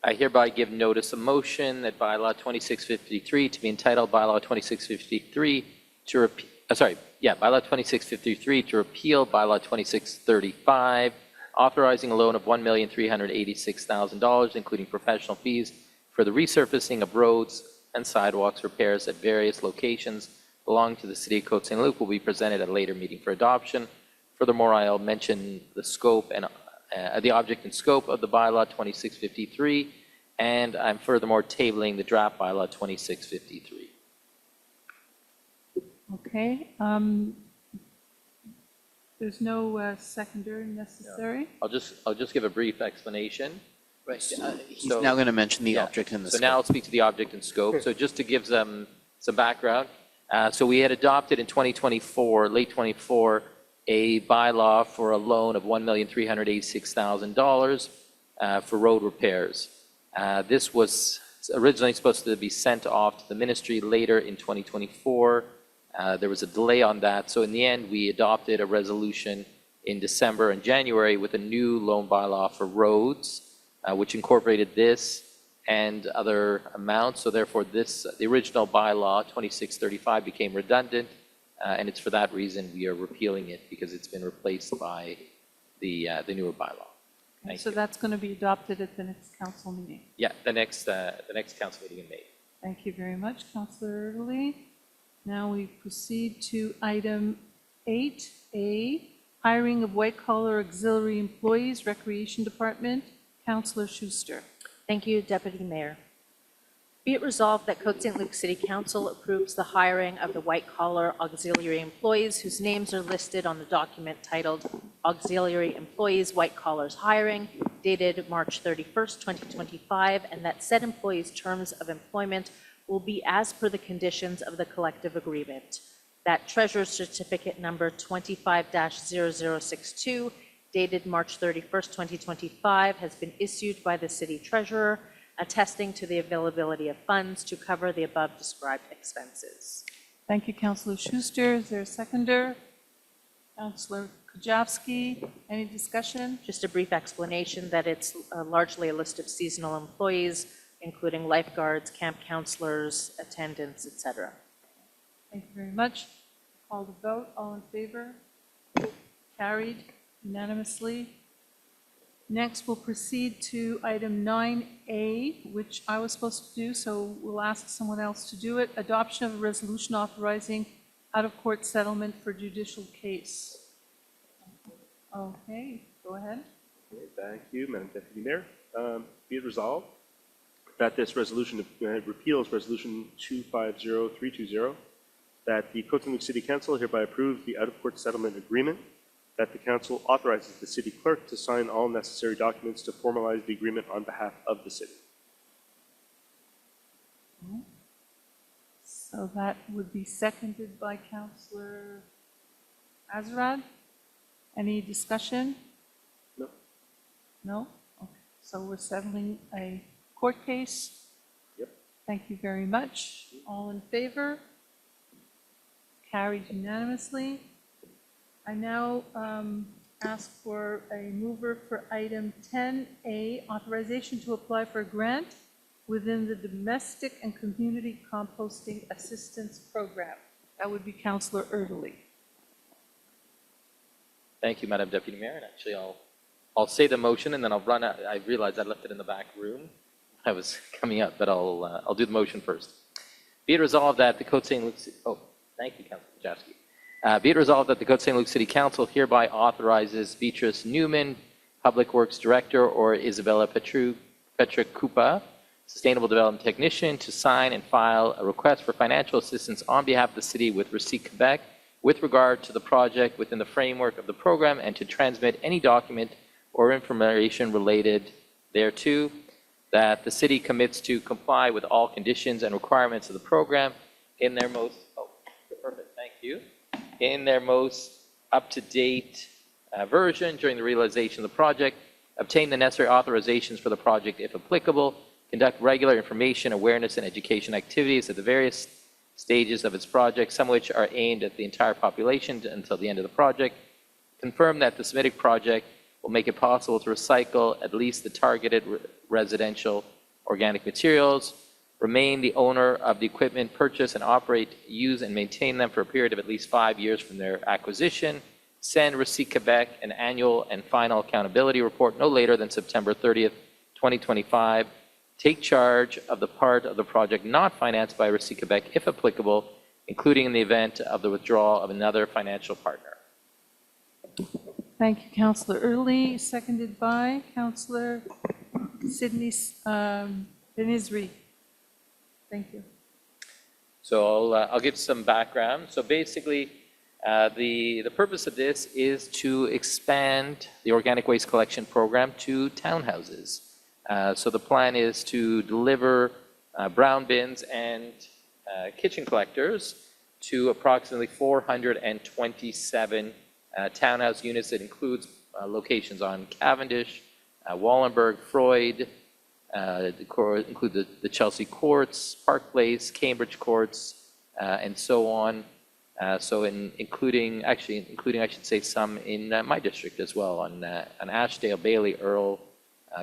I hereby give notice of motion that bylaw 2653 to be entitled bylaw 2653 to bylaw 2653 to repeal bylaw 2635, authorizing a loan of $1,386,000, including professional fees for the resurfacing of roads and sidewalks repairs at various locations belonging to the City of Côte Saint-Luc, will be presented at a later meeting for adoption. Furthermore, I'll mention the scope and the object and scope of the bylaw 2653, and I'm furthermore tabling the draft bylaw 2653. Okay. There's no seconder necessary. I'll just give a brief explanation. Right, he's So- now going to mention the Yeah. object and the So scope. now I'll speak to the object and scope. So just to give them some background, so we had adopted in 2024, late 24, a bylaw for a loan of $1,386,000 for road repairs. This was originally supposed to be sent off to the ministry later in 2024. There was a delay on that. So in the end, we adopted a resolution in December and January with a new loan bylaw for roads, which incorporated this and other amounts. So therefore, the original bylaw, 2635, became redundant. And it's for that reason we are repealing it, because it's been replaced by the newer bylaw. Thank So you. that's going to be adopted at the next council meeting. Yeah, the next council meeting in May. Thank you very much, Councillor Erdely. Now we proceed to item 8A, hiring of white-collar auxiliary employees, Recreation Department. Councillor Schuster. Thank you, Deputy Mayor. Be it resolved that Côte Saint-Luc City Council approves the hiring of the white-collar auxiliary employees whose names are listed on the document titled Auxiliary Employees White Collars Hiring, dated March 31st, 2025, and that said employees' terms of employment will be as per the conditions of the collective agreement. That Treasurer's Certificate number 25-0062, dated March 31st, 2025, has been issued by the City Treasurer, attesting to the availability of funds to cover the above described expenses. Thank you, Councillor Schuster. Is there a seconder? Councillor Kajavsky. Any discussion? Just a brief explanation that it's largely a list of seasonal employees, including lifeguards, camp counselors, attendants, etc. Thank you very much. Call the vote. All in favor? Carried unanimously. Next, we'll proceed to item 9A, which I was supposed to do, so we'll ask someone else to do it. Adoption of a resolution authorizing out-of-court settlement for judicial case. Okay, go ahead. Okay, thank you, Madam Deputy Mayor. Be it resolved that this resolution repeals Resolution 250320, that the Côte Saint-Luc City Council hereby approves the out-of-court settlement agreement, that the council authorizes the city clerk to sign all necessary documents to formalize the agreement on behalf of the city. So that would be seconded by Councillor Azarad. Any discussion? No. No? Okay. So we're settling a court case. Yep. Thank you very much. All in favor? Carried unanimously. I now ask for a mover for item 10A, authorization to apply for a grant within the Domestic and Community Composting Assistance Program. That would be Councillor Erdely. Thank you, Madam Deputy Mayor. And actually, I'll say the motion and then I'll run out. I realized I left it in the back room. I was coming up, but I'll do the motion first. Be it resolved that the Côte Saint-Luc, thank you, Councillor Jaski. Be it resolved that the Côte Saint-Luc City Council hereby authorizes Beatrice Newman, Public Works Director, or Isabella Petracupa, Sustainable Development Technician, to sign and file a request for financial assistance on behalf of the city with Recyc-Québec with regard to the project within the framework of the program, and to transmit any document or information related thereto, that the city commits to comply with all conditions and requirements of the program in their most, perfect, thank you, in their most up-to-date version during the realization of the project, obtain the necessary authorizations for the project if applicable, conduct regular information, awareness, and education activities at the various stages of its project, some of which are aimed at the entire population until the end of the project, confirm that the submitted project will make it possible to recycle at least the targeted residential organic materials, remain the owner of the equipment, purchase and operate, use and maintain them for a period of at least 5 years from their acquisition, send Recyc-Québec an annual and final accountability report no later than September 30th, 2025, take charge of the part of the project not financed by Recyc-Québec if applicable, including in the event of the withdrawal of another financial partner. Thank you, Councillor Early, seconded by Councillor Sydney Benizri. Thank you. So I'll give some background. So basically, the purpose of this is to expand the organic waste collection program to townhouses. So the plan is to deliver brown bins and kitchen collectors to approximately 427 townhouse units. That includes locations on Cavendish, Wallenberg, Freud, include the Chelsea Courts, Park Place, Cambridge Courts, and so on. So including I should say some in my district as well, on Ashdale, Bailey, Earl,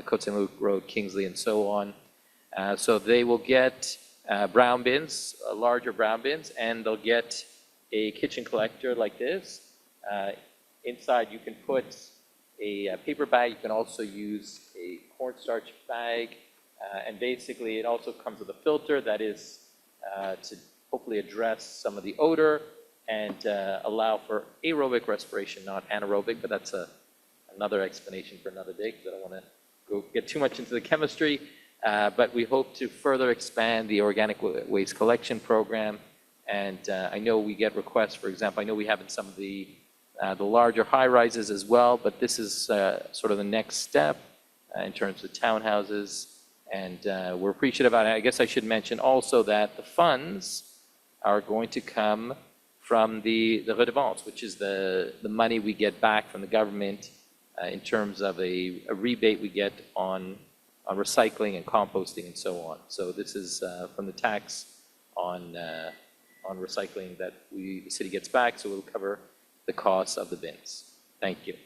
Côte Saint-Luc Road, Kingsley, and so on. So they will get brown bins, larger brown bins, and they'll get a kitchen collector like this. Inside you can put a paper bag. You can also use a cornstarch bag, and basically it also comes with a filter that is to hopefully address some of the odor and allow for aerobic respiration, not anaerobic, but that's another explanation for another day, because I don't want to get too much into the chemistry. But we hope to further expand the organic waste collection program. And I know we get requests, for example, I know we have in some of the larger high-rises as well, but this is sort of the next step in terms of townhouses. And we're appreciative of it. I guess I should mention also that the funds are going to come from the redevance, which is the money we get back from the government in terms of a rebate we get on recycling and composting and so on. So this is from the tax on recycling that the city gets back, so we'll cover the costs of the bins. Thank you.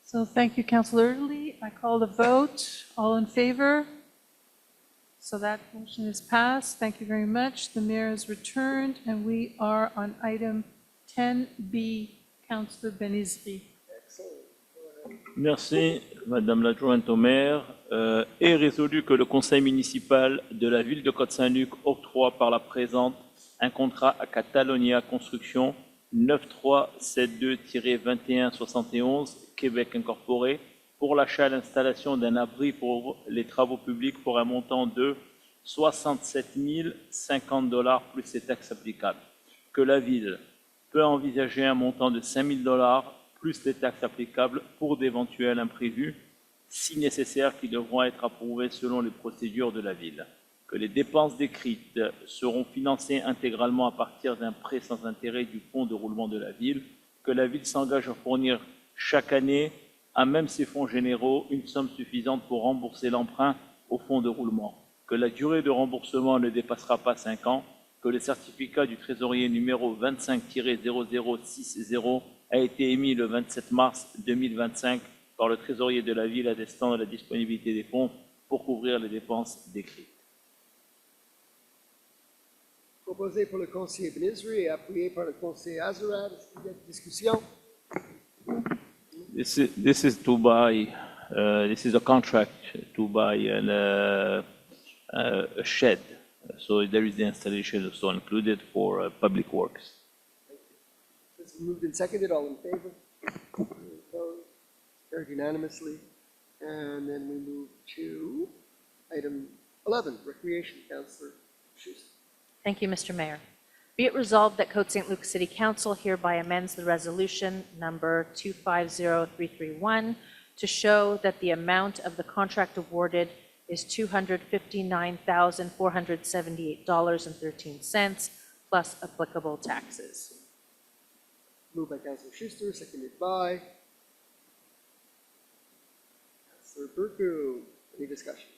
So thank you, Councillor Early. I call the vote. All in favor? So that motion is passed. Thank you very much. The mayor has returned, and we are on item 10B. Councillor Benizri. Merci, Madame l'adjointe au maire. Est résolu que le conseil municipal de la ville de Côte Saint-Luc octroie par la présente un contrat à Catalonia Construction 9372-2171 Québec Incorporé pour l'achat et l'installation d'un abri pour les travaux publics pour un montant de 67 050 $ plus les taxes applicables. Que la ville peut envisager un montant de 5 000 $ plus les taxes applicables pour d'éventuels imprévus, si nécessaire, qui devront être approuvés selon les procédures de la ville. Que les dépenses décrites seront financées intégralement à partir d'un prêt sans intérêt du fonds de roulement de la ville. Que la ville s'engage à fournir chaque année, à même ses fonds généraux, une somme suffisante pour rembourser l'emprunt au fonds de roulement. Que la durée de remboursement ne dépassera pas 5 ans. Que le certificat du trésorier numéro 25-0060 a été émis le 27 mars 2025 par le trésorier de la ville attestant de la disponibilité des fonds pour couvrir les dépenses décrites. Proposé par le conseiller Benizri et appuyé par le conseiller Azarad. Est-ce qu'il y a des discussions? This is to buy, this is a contract to buy a shed. So there is the installation also included for public works. It's moved and seconded. All in favor? Opposed? Carried unanimously. And then we move to item 11, Recreation. Councillor Schuster. Thank you, Mr. Mayor. Be it resolved that Côte Saint-Luc City Council hereby amends the resolution number 250331 to show that the amount of the contract awarded is $259,478.13 plus applicable taxes. Moved by Councillor Schuster, seconded by Councillor Burku. Any discussion?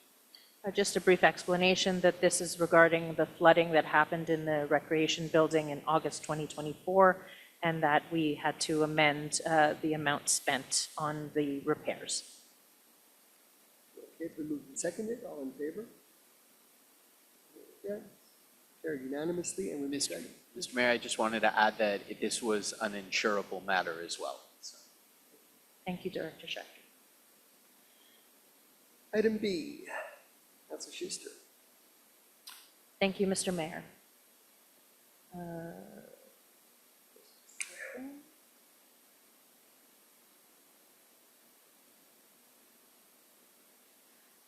Just a brief explanation that this is regarding the flooding that happened in the recreation building in August 2024, and that we had to amend the amount spent on the repairs. Okay, it's been moved and seconded. All in favor? Yeah. Carried unanimously, and we move to Mr. Mayor, I just wanted to add that this was an insurable matter as well. So. Thank you, Director Scheck. item B. Councillor Schuster. Thank you, Mr. Mayor.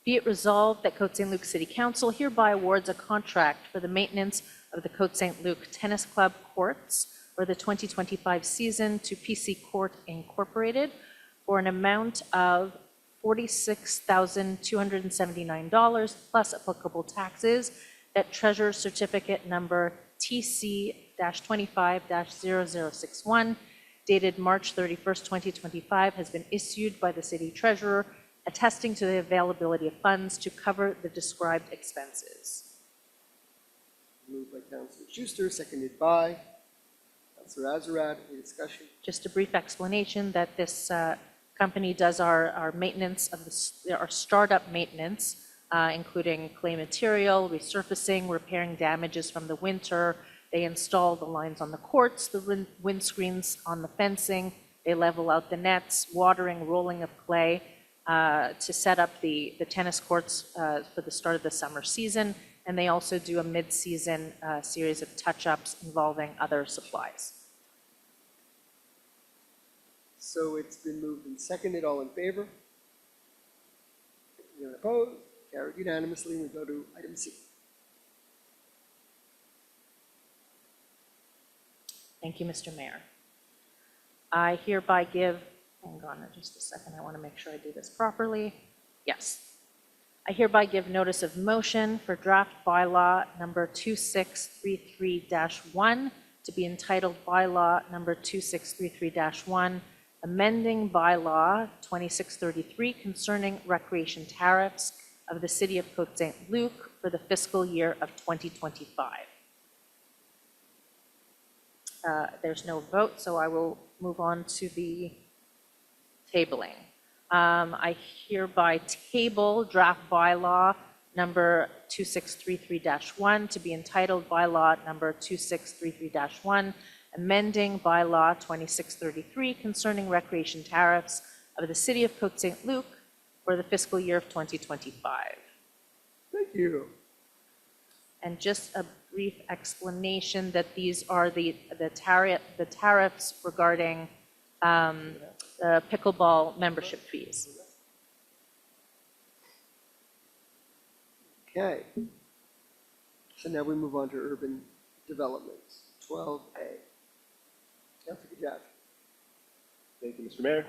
Be it resolved that Côte Saint-Luc City Council hereby awards a contract for the maintenance of the Côte Saint-Luc Tennis Club courts for the 2025 season to PC Court Incorporated for an amount of $46,279 plus applicable taxes. That Treasurer Certificate number TC-25-0061 dated March 31st, 2025 has been issued by the City Treasurer, attesting to the availability of funds to cover the described expenses. Moved by Councillor Schuster, seconded by Councillor Azarad. Any discussion? Just a brief explanation that this company does our maintenance of our startup maintenance, including clay material, resurfacing, repairing damages from the winter. They install the lines on the courts, the windscreens on the fencing. They level out the nets, watering, rolling of clay to set up the tennis courts for the start of the summer season. And they also do a mid-season series of touch-ups involving other supplies. So it's been moved and seconded. All in favor? Anyone opposed? Carried unanimously. We go to item C. Thank you, Mr. Mayor. I hereby give, hang on just a second, I want to make sure I do this properly. Yes. I hereby give notice of motion for draft bylaw number 2633-1 to be entitled bylaw number 2633-1, amending bylaw 2633 concerning recreation tariffs of the City of Côte Saint-Luc for the fiscal year of 2025. There's no vote, so I will move on to the tabling. I hereby table draft bylaw number 2633-1 to be entitled Bylaw number 2633-1, amending Bylaw 2633 concerning recreation tariffs of the City of Côte Saint-Luc for the fiscal year of 2025. Thank you. And just a brief explanation that these are the tariffs regarding the pickleball membership fees. Okay. So now we move on to urban developments, 12A. Councilor Kovac. Thank you, Mr. Mayor.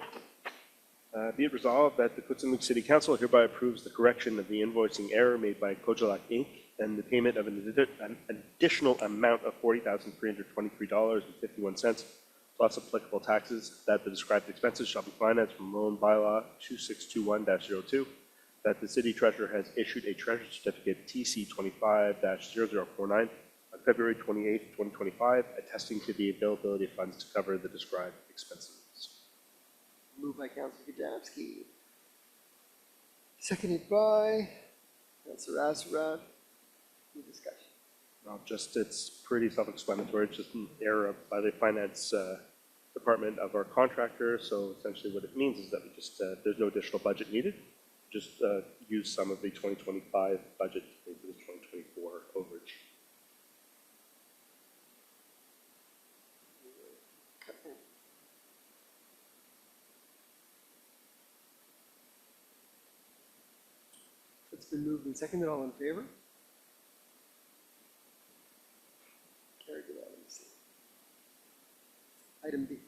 Be it resolved that the Côte Saint-Luc City Council hereby approves the correction of the invoicing error made by Gotlieb Inc. and the payment of an additional amount of $40,323.51 plus applicable taxes, that the described expenses shall be financed from loan bylaw 2621-02, that the city treasurer has issued a treasury certificate TC 25-0049 on February 28, 2025, attesting to the availability of funds to cover the described expenses. Moved by Councilor Kovac. Seconded by Councilor Azarad. Any discussion? Well, it's pretty self-explanatory. It's just an error by the finance department of our contractor. So essentially what it means is that we just, there's no additional budget needed. Just use some of the 2025 budget to pay for the 2024 overage. It's been moved and seconded. All in favor? Carried unanimously. Item B.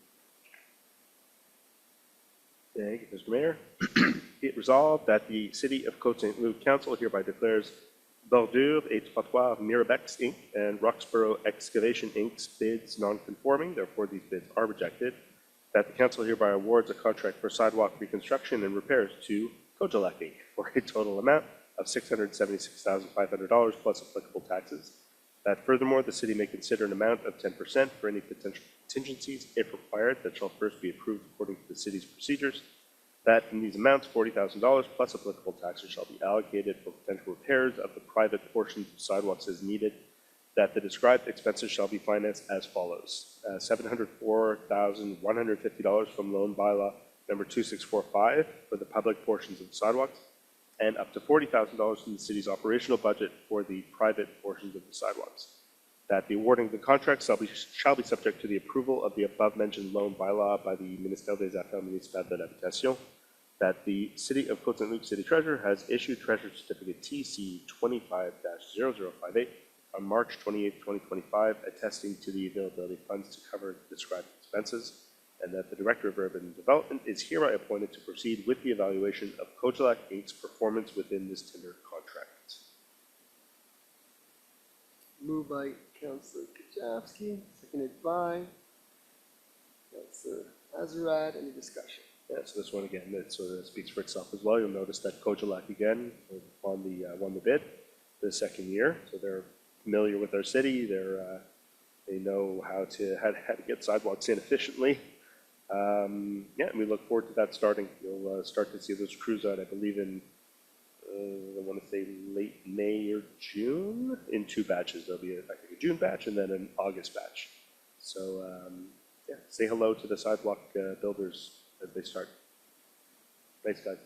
Thank you, Mr. Mayor. Be it resolved that the City of Côte Saint-Luc Council hereby declares Bordure et Trottoir Mirabex Inc. and Roxborough Excavation Inc.'s bids non-conforming, therefore these bids are rejected. That the council hereby awards a contract for sidewalk reconstruction and repairs to Gotlieb Inc. for a total amount of $676,500 plus applicable taxes. That furthermore, the city may consider an amount of 10% for any potential contingencies, if required, that shall first be approved according to the city's procedures. That in these amounts, $40,000 plus applicable taxes shall be allocated for potential repairs of the private portions of sidewalks as needed. That the described expenses shall be financed as follows. $704,150 from loan bylaw number 2645 for the public portions of the sidewalks, and up to $40,000 from the city's operational budget for the private portions of the sidewalks. That the awarding of the contract shall be subject to the approval of the above-mentioned loan bylaw by the Ministère des Affaires Municipales de l'Habitation. That the City of Côte Saint-Luc City Treasurer has issued Treasury Certificate TC 25-0058 on March 28, 2025, attesting to the availability of funds to cover the described expenses, and that the Director of Urban Development is hereby appointed to proceed with the evaluation of Gotlieb Inc.'s performance within this tender contract. Moved by Councilor Kovac, seconded by Councilor Azarad. Any discussion? Yeah, so this one again, it sort of speaks for itself as well. You'll notice that Gotlieb again won the bid the second year, so they're familiar with our city. They know how to get sidewalks in efficiently. And we look forward to that starting. You'll start to see those crews out, I believe, in I want to say late May or June, in two batches. There'll be, I think, a June batch and then an August batch. So, say hello to the sidewalk builders as they start. Thanks, guys.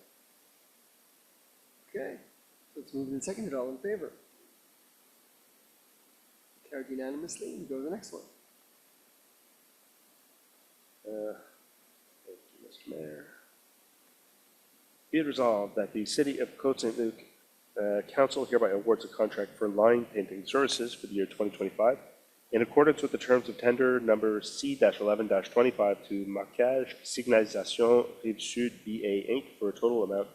Okay, so it's moved and seconded. All in favor? Carried unanimously. We go to the next one. Thank you, Mr. Mayor. Be it resolved that the City of Côte Saint-Luc Council hereby awards a contract for line painting services for the year 2025 in accordance with the terms of tender number C-11-25 to Marquage Signalisation Rive Sud BA Inc. for a total amount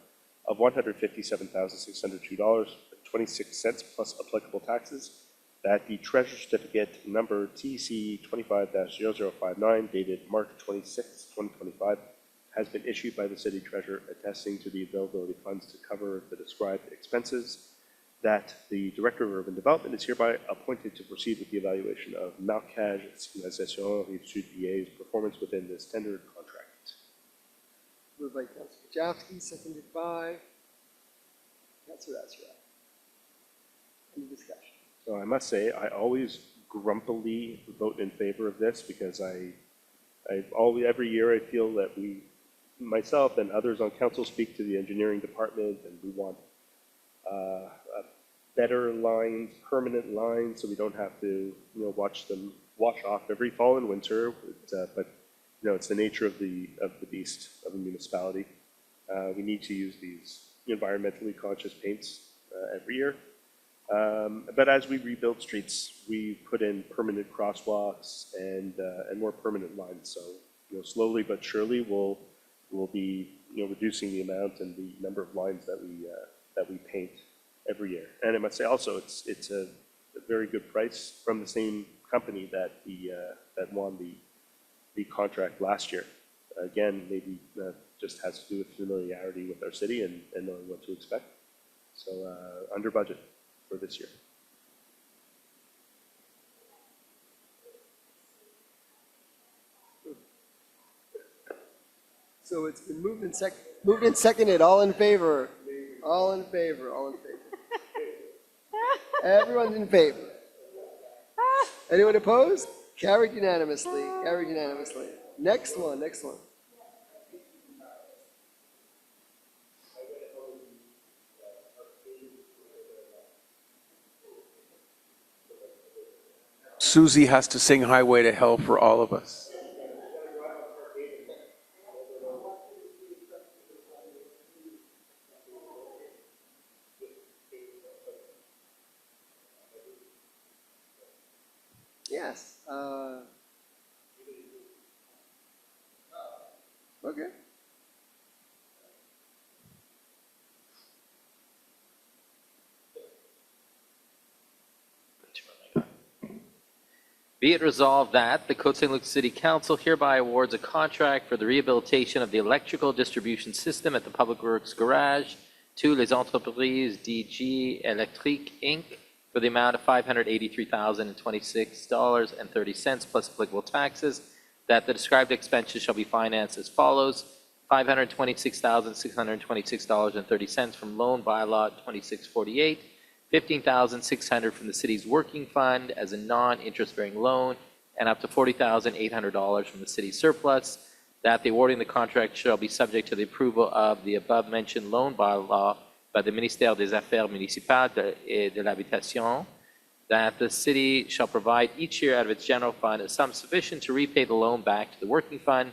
of $157,602.26 plus applicable taxes. That the Treasury Certificate number TC 25-0059 dated March 26, 2025 has been issued by the City Treasurer attesting to the availability of funds to cover the described expenses. That the Director of Urban Development is hereby appointed to proceed with the evaluation of Marquage Signalisation Rive Sud BA's performance within this tendered contract. Moved by Councilor Kovac, seconded by Councilor Azarad. Any discussion? So I must say, I always grumpily vote in favor of this because every year I feel that myself and others on council speak to the engineering department and we want better lines, permanent lines, so we don't have to, watch them wash off every fall and winter. But it's the nature of the beast of a municipality. We need to use these environmentally conscious paints every year. But as we rebuild streets, we put in permanent crosswalks and more permanent lines. So slowly but surely we'll be reducing the amount and the number of lines that we paint every year. And I must say also it's a very good price from the same company that won the contract last year. Again, maybe just has to do with familiarity with our city and knowing what to expect. So under budget for this year. So it's been moved and seconded. All in favor? All in favor? All in favor? Everyone's in favor. Anyone opposed? Carried unanimously. Carried unanimously. Next one. Next one. Susie has to sing Highway to Hell for all of us. Yes. Okay. Be it resolved that the Côte Saint-Luc City Council hereby awards a contract for the rehabilitation of the electrical distribution system at the Public Works Garage to Les Entreprises DG Electrique, Inc. for the amount of $583,026.30 plus applicable taxes, that the described expenses shall be financed as follows: $526,626.30 from loan bylaw 2648, $15,600 from the city's working fund as a non-interest-bearing loan, and up to $40,800 from the city's surplus, that the awarding the contract shall be subject to the approval of the above-mentioned loan bylaw by the Ministère des Affaires Municipales et de l'Habitation, that the city shall provide each year out of its general fund a sum sufficient to repay the loan back to the working fund,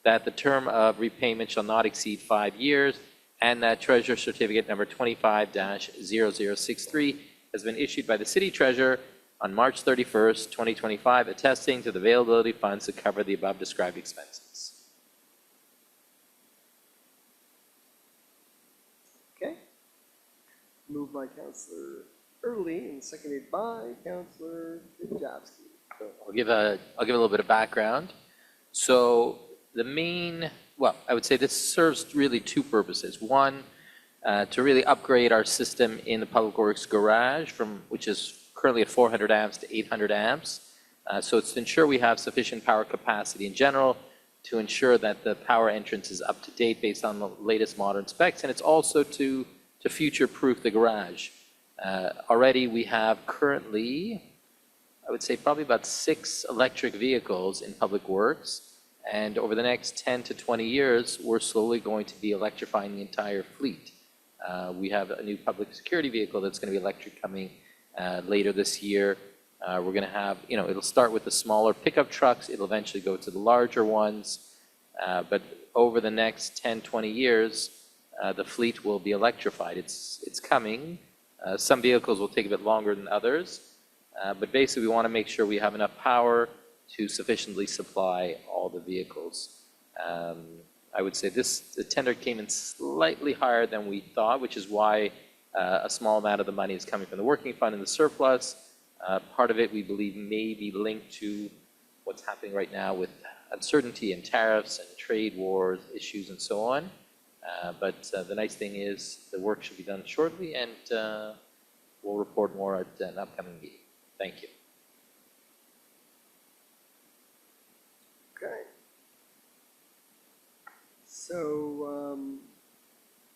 that the term of repayment shall not exceed 5 years, and that Treasurer Certificate number 25-0063 has been issued by the City Treasurer on March 31st, 2025, attesting to the availability of funds to cover the above described expenses. Okay. Moved by Councillor Early and seconded by Councillor Jabsky. I'll give a little bit of background. So the main, I would say this serves really two purposes. One, to really upgrade our system in the Public Works Garage which is currently at 400 amps to 800 amps. So it's to ensure we have sufficient power capacity in general, to ensure that the power entrance is up to date based on the latest modern specs, and it's also to future-proof the garage. Already we have currently, I would say probably about 6 electric vehicles in Public Works. And over the next 10 to 20 years, we're slowly going to be electrifying the entire fleet. We have a new public security vehicle that's going to be electric coming later this year. We're going to have, it'll start with the smaller pickup trucks. It'll eventually go to the larger ones. But over the next 10, 20 years, the fleet will be electrified. It's coming. Some vehicles will take a bit longer than others. But basically, we want to make sure we have enough power to sufficiently supply all the vehicles. I would say the tender came in slightly higher than we thought, which is why a small amount of the money is coming from the working fund and the surplus. Part of it, we believe, may be linked to what's happening right now with uncertainty and tariffs and trade wars issues and so on. But the nice thing is the work should be done shortly, and we'll report more at an upcoming meeting. Thank you. Okay. So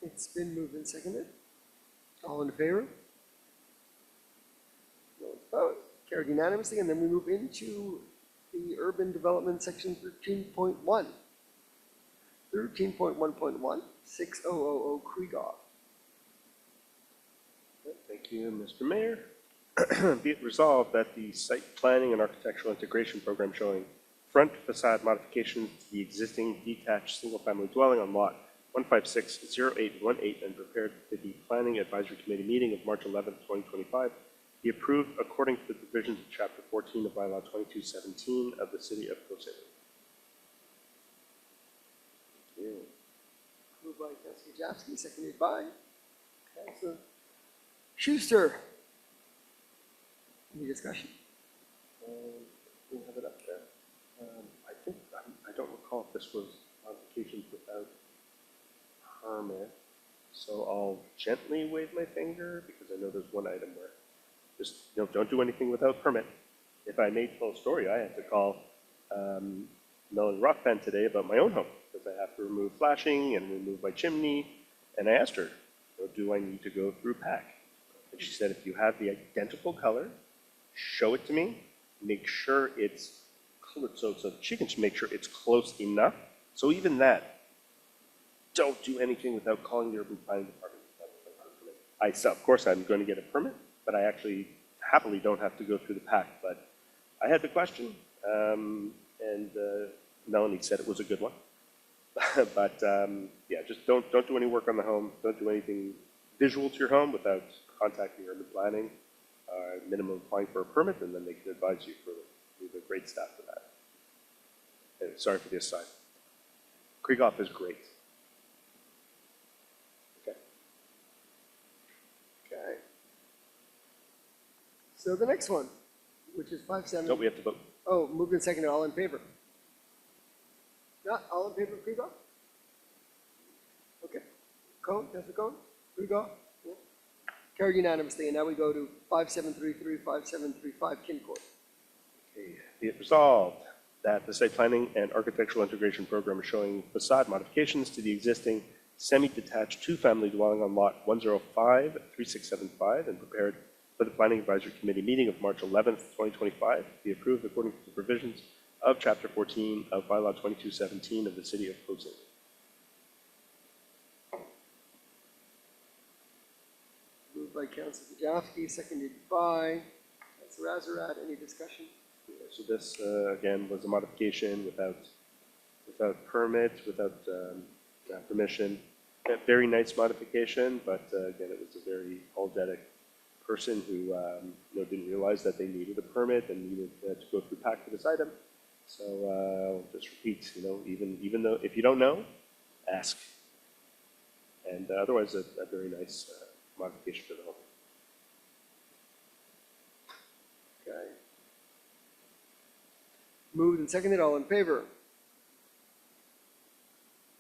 it's been moved and seconded. All in favor? Carried unanimously, and then we move into the urban development section 13.1. 13.1.1, 6000 Krieghoff. Thank you, Mr. Mayor. Be it resolved that the site planning and architectural integration program showing front facade modifications to the existing detached single-family dwelling on lot 1560818 and prepared for the Planning Advisory Committee meeting of March 11, 2025, be approved according to the provisions of Chapter 14 of Bylaw 2217 of the City of Côte Saint-Luc. Moved by Councilor Jafsky, seconded by Councilor Schuster. Any discussion? We'll have it up there. I don't recall if this was modifications without permit, so I'll gently wave my finger because I know there's one item where just, don't do anything without permit. If I made full story, I had to call Melanie Rockband today about my own home because I have to remove flashing and remove my chimney, and I asked her, do I need to go through PAC? And she said, if you have the identical color, show it to me, make sure it's so she can make sure it's close enough. So even that, don't do anything without calling the urban planning department. Of course, I'm going to get a permit, but I actually happily don't have to go through the PAC. But I had the question, and Melanie said it was a good one. But yeah, just don't do any work on the home. Don't do anything visual to your home without contacting urban planning. Minimum applying for a permit, and then they can advise you further. We have a great staff for that. And sorry for the aside. Krieghoff is great. Okay. Okay. So the next one, which is 5.7. No, we have to vote. Oh, moved and seconded, all in favor? Not all in favor of Krieghoff? Okay. Cone, Councilor Cone? Krieghoff? Yeah. Carried unanimously, and now we go to 5733, 5735 Kincourt. Okay. Be it resolved that the site planning and architectural integration program is showing facade modifications to the existing semi-detached two-family dwelling on lot 105-3675 and prepared for the Planning Advisory Committee meeting of March 11th, 2025, be approved according to the provisions of Chapter 14 of Bylaw 2217 of the City of Côte Saint-Luc. Moved by Councilor Jafsky, seconded by Councilor Azarat. Any discussion? So this, again, was a modification without permit, without permission. A very nice modification, but again, it was a very apologetic person who didn't realize that they needed a permit and needed to go through PAC for this item. So I'll just repeat, even though if you don't know, ask. And otherwise, a very nice modification for the home. Okay. Moved and seconded, all in favor?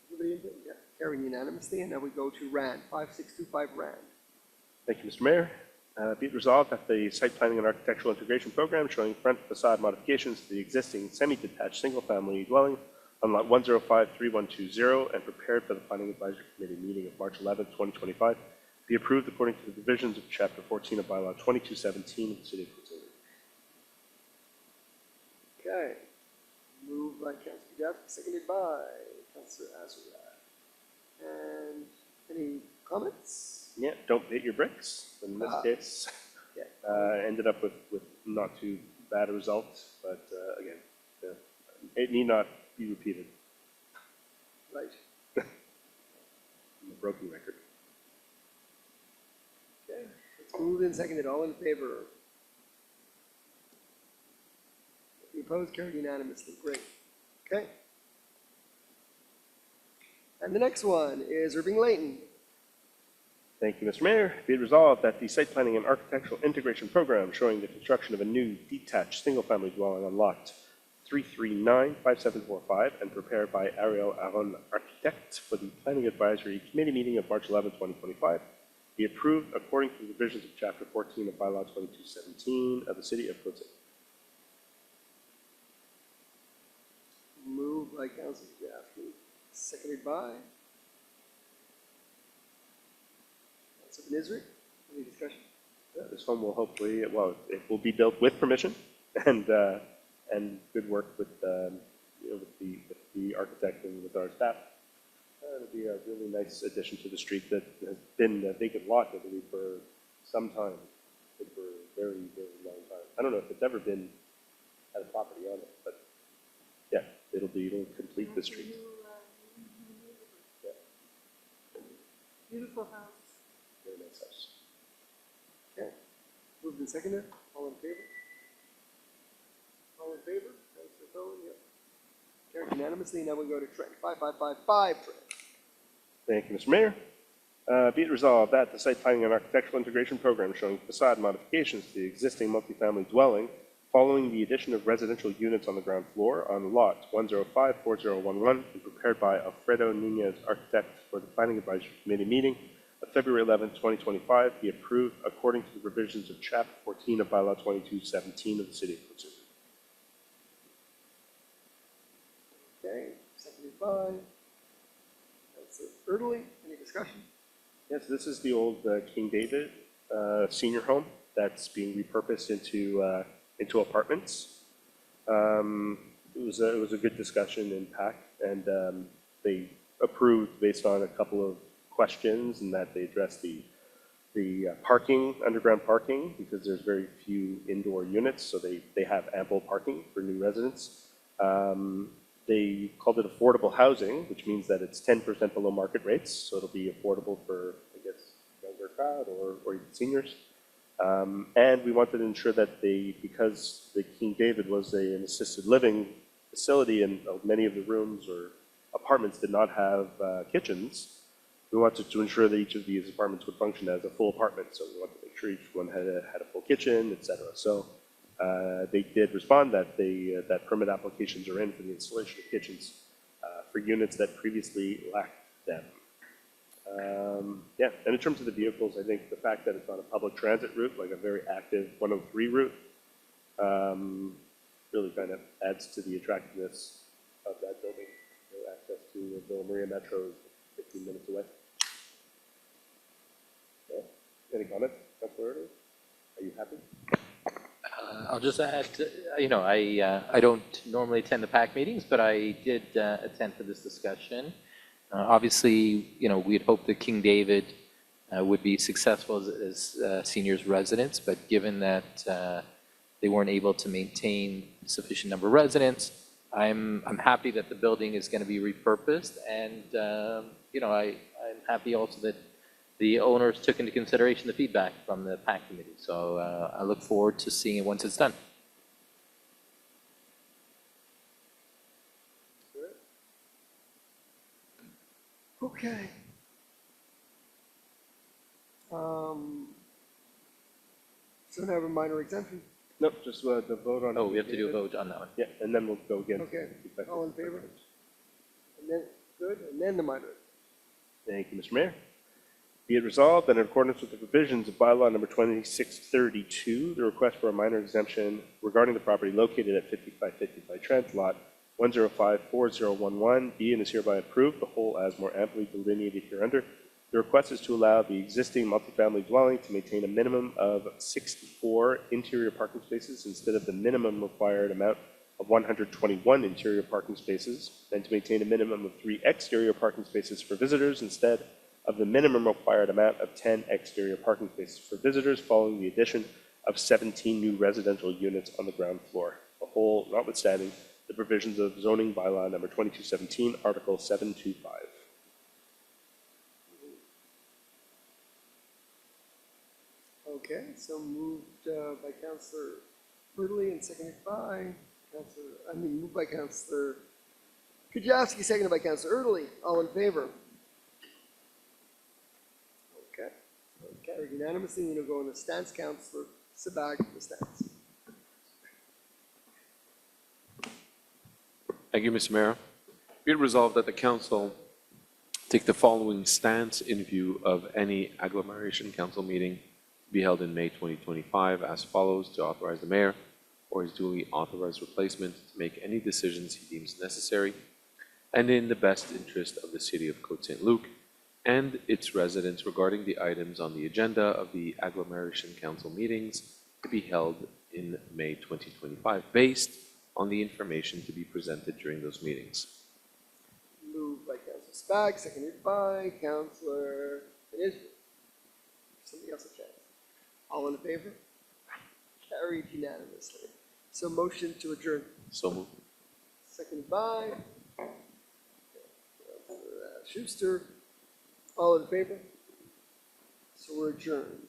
Everybody in favor? Yeah. Carried unanimously, and now we go to RAND, 5625 RAND. Thank you, Mr. Mayor. Be it resolved that the site planning and architectural integration program showing front facade modifications to the existing semi-detached single-family dwelling on lot 1053120 and prepared for the Planning Advisory Committee meeting of March 11, 2025, be approved according to the provisions of Chapter 14 of Bylaw 2217 of the City of Côte Saint-Luc. Okay. Moved by Councilor Jaffe, seconded by Councilor Azarat. And any comments? Yeah, don't hit your bricks. In this case, ended up with not too bad a result, but again, it need not be repeated. Right. A broken record. Okay. Let's move and seconded, all in favor? Any opposed? Carried unanimously. Great. Okay. And the next one is Irving Layton. Thank you, Mr. Mayor. Be it resolved that the site planning and architectural integration program showing the construction of a new detached single-family dwelling on lot 3395745 and prepared by Ariel Aron Architect for the Planning Advisory Committee meeting of March 11, 2025, be approved according to the provisions of Chapter 14 of Bylaw 2217 of the City of Côte Saint-Luc. Moved by Councilor Jaffe, seconded by Councilor Nisrik. Any discussion? This home will hopefully, well, it will be built with permission and good work with, with the architect and with our staff. It'll be a really nice addition to the street that has been a vacant lot, I believe, for some time, for a very, very long time. I don't know if it's ever been had a property on it, but yeah, it'll complete the street. Yeah. Beautiful house. Very nice house. Okay. Moved and seconded. All in favor? All in favor? Councillor Cohen, yep. Carried unanimously. Now we go to Trent 5555. Trent. Thank you, Mr. Mayor. Be it resolved that the site planning and architectural integration program showing facade modifications to the existing multifamily dwelling following the addition of residential units on the ground floor on lot 1054011 and prepared by Alfredo Nunez Architect for the Planning Advisory Committee meeting of February 11, 2025 be approved according to the provisions of Chapter 14 of Bylaw 2217 of the City of Côte Saint-Luc. Okay. Seconded by Councillor Erdely. Any discussion? Yes, this is the old King David senior home that's being repurposed into apartments. It was a good discussion in PAC, and they approved based on a couple of questions, and that they addressed the parking, underground parking, because there's very few indoor units, so they have ample parking for new residents. They called it affordable housing, which means that it's 10% below market rates, so it'll be affordable for, I guess, younger crowd or even seniors. And we wanted to ensure that because the King David was an assisted living facility and many of the rooms or apartments did not have kitchens, we wanted to ensure that each of these apartments would function as a full apartment. So we wanted to make sure each one had a full kitchen, etc. So they did respond that that permit applications are in for the installation of kitchens for units that previously lacked them. Yeah, and in terms of the vehicles, I think the fact that it's on a public transit route, like a very active 103 route, really kind of adds to the attractiveness of that building. Access to the Villa Maria Metro is 15 minutes away. Yeah. Any comments, Councilor Erdely? Are you happy? I'll just add, I don't normally attend the PAC meetings, but I did attend for this discussion. Obviously, we had hoped that King David would be successful as seniors residents, but given that they weren't able to maintain sufficient number of residents, I'm happy that the building is going to be repurposed, and I'm happy also that the owners took into consideration the feedback from the PAC committee. So I look forward to seeing it once it's done. Okay. So now a minor exemption. Nope, just the vote on. Oh, we have to do a vote on that one. Yeah, and then we'll go again. Okay. All in favor? And then, good, and then the minor. Thank you, Mr. Mayor. Be it resolved that in accordance with the provisions of bylaw number 2632, the request for a minor exemption regarding the property located at 5555 Trent, lot 1054011, be and is hereby approved, the whole as more amply delineated hereunder. The request is to allow the existing multifamily dwelling to maintain a minimum of 64 interior parking spaces instead of the minimum required amount of 121 interior parking spaces, and to maintain a minimum of 3 exterior parking spaces for visitors instead of the minimum required amount of 10 exterior parking spaces for visitors following the addition of 17 new residential units on the ground floor, the whole notwithstanding the provisions of zoning bylaw number 2217, article 725. Okay, so moved by Councillor Erdely and seconded by moved by Councillor Kajewski, seconded by Councillor Erdely. All in favor? Okay. Carried unanimously. We're going to go in the stance. Councillor Sabag, the stance. Thank you, Mr. Mayor. Be it resolved that the council take the following stance in view of any agglomeration council meeting to be held in May 2025 as follows: to authorize the mayor or his duly authorized replacement to make any decisions he deems necessary and in the best interest of the city of Côte Saint-Luc and its residents regarding the items on the agenda of the Agglomeration Council meetings to be held in May 2025, based on the information to be presented during those meetings. Moved by Councillor Spag, seconded by Councillor Elizabeth. Somebody else a chance. All in favor? Carried unanimously. So motion to adjourn. So moved. Seconded by Councillor Schuster. All in favor? So we're adjourned.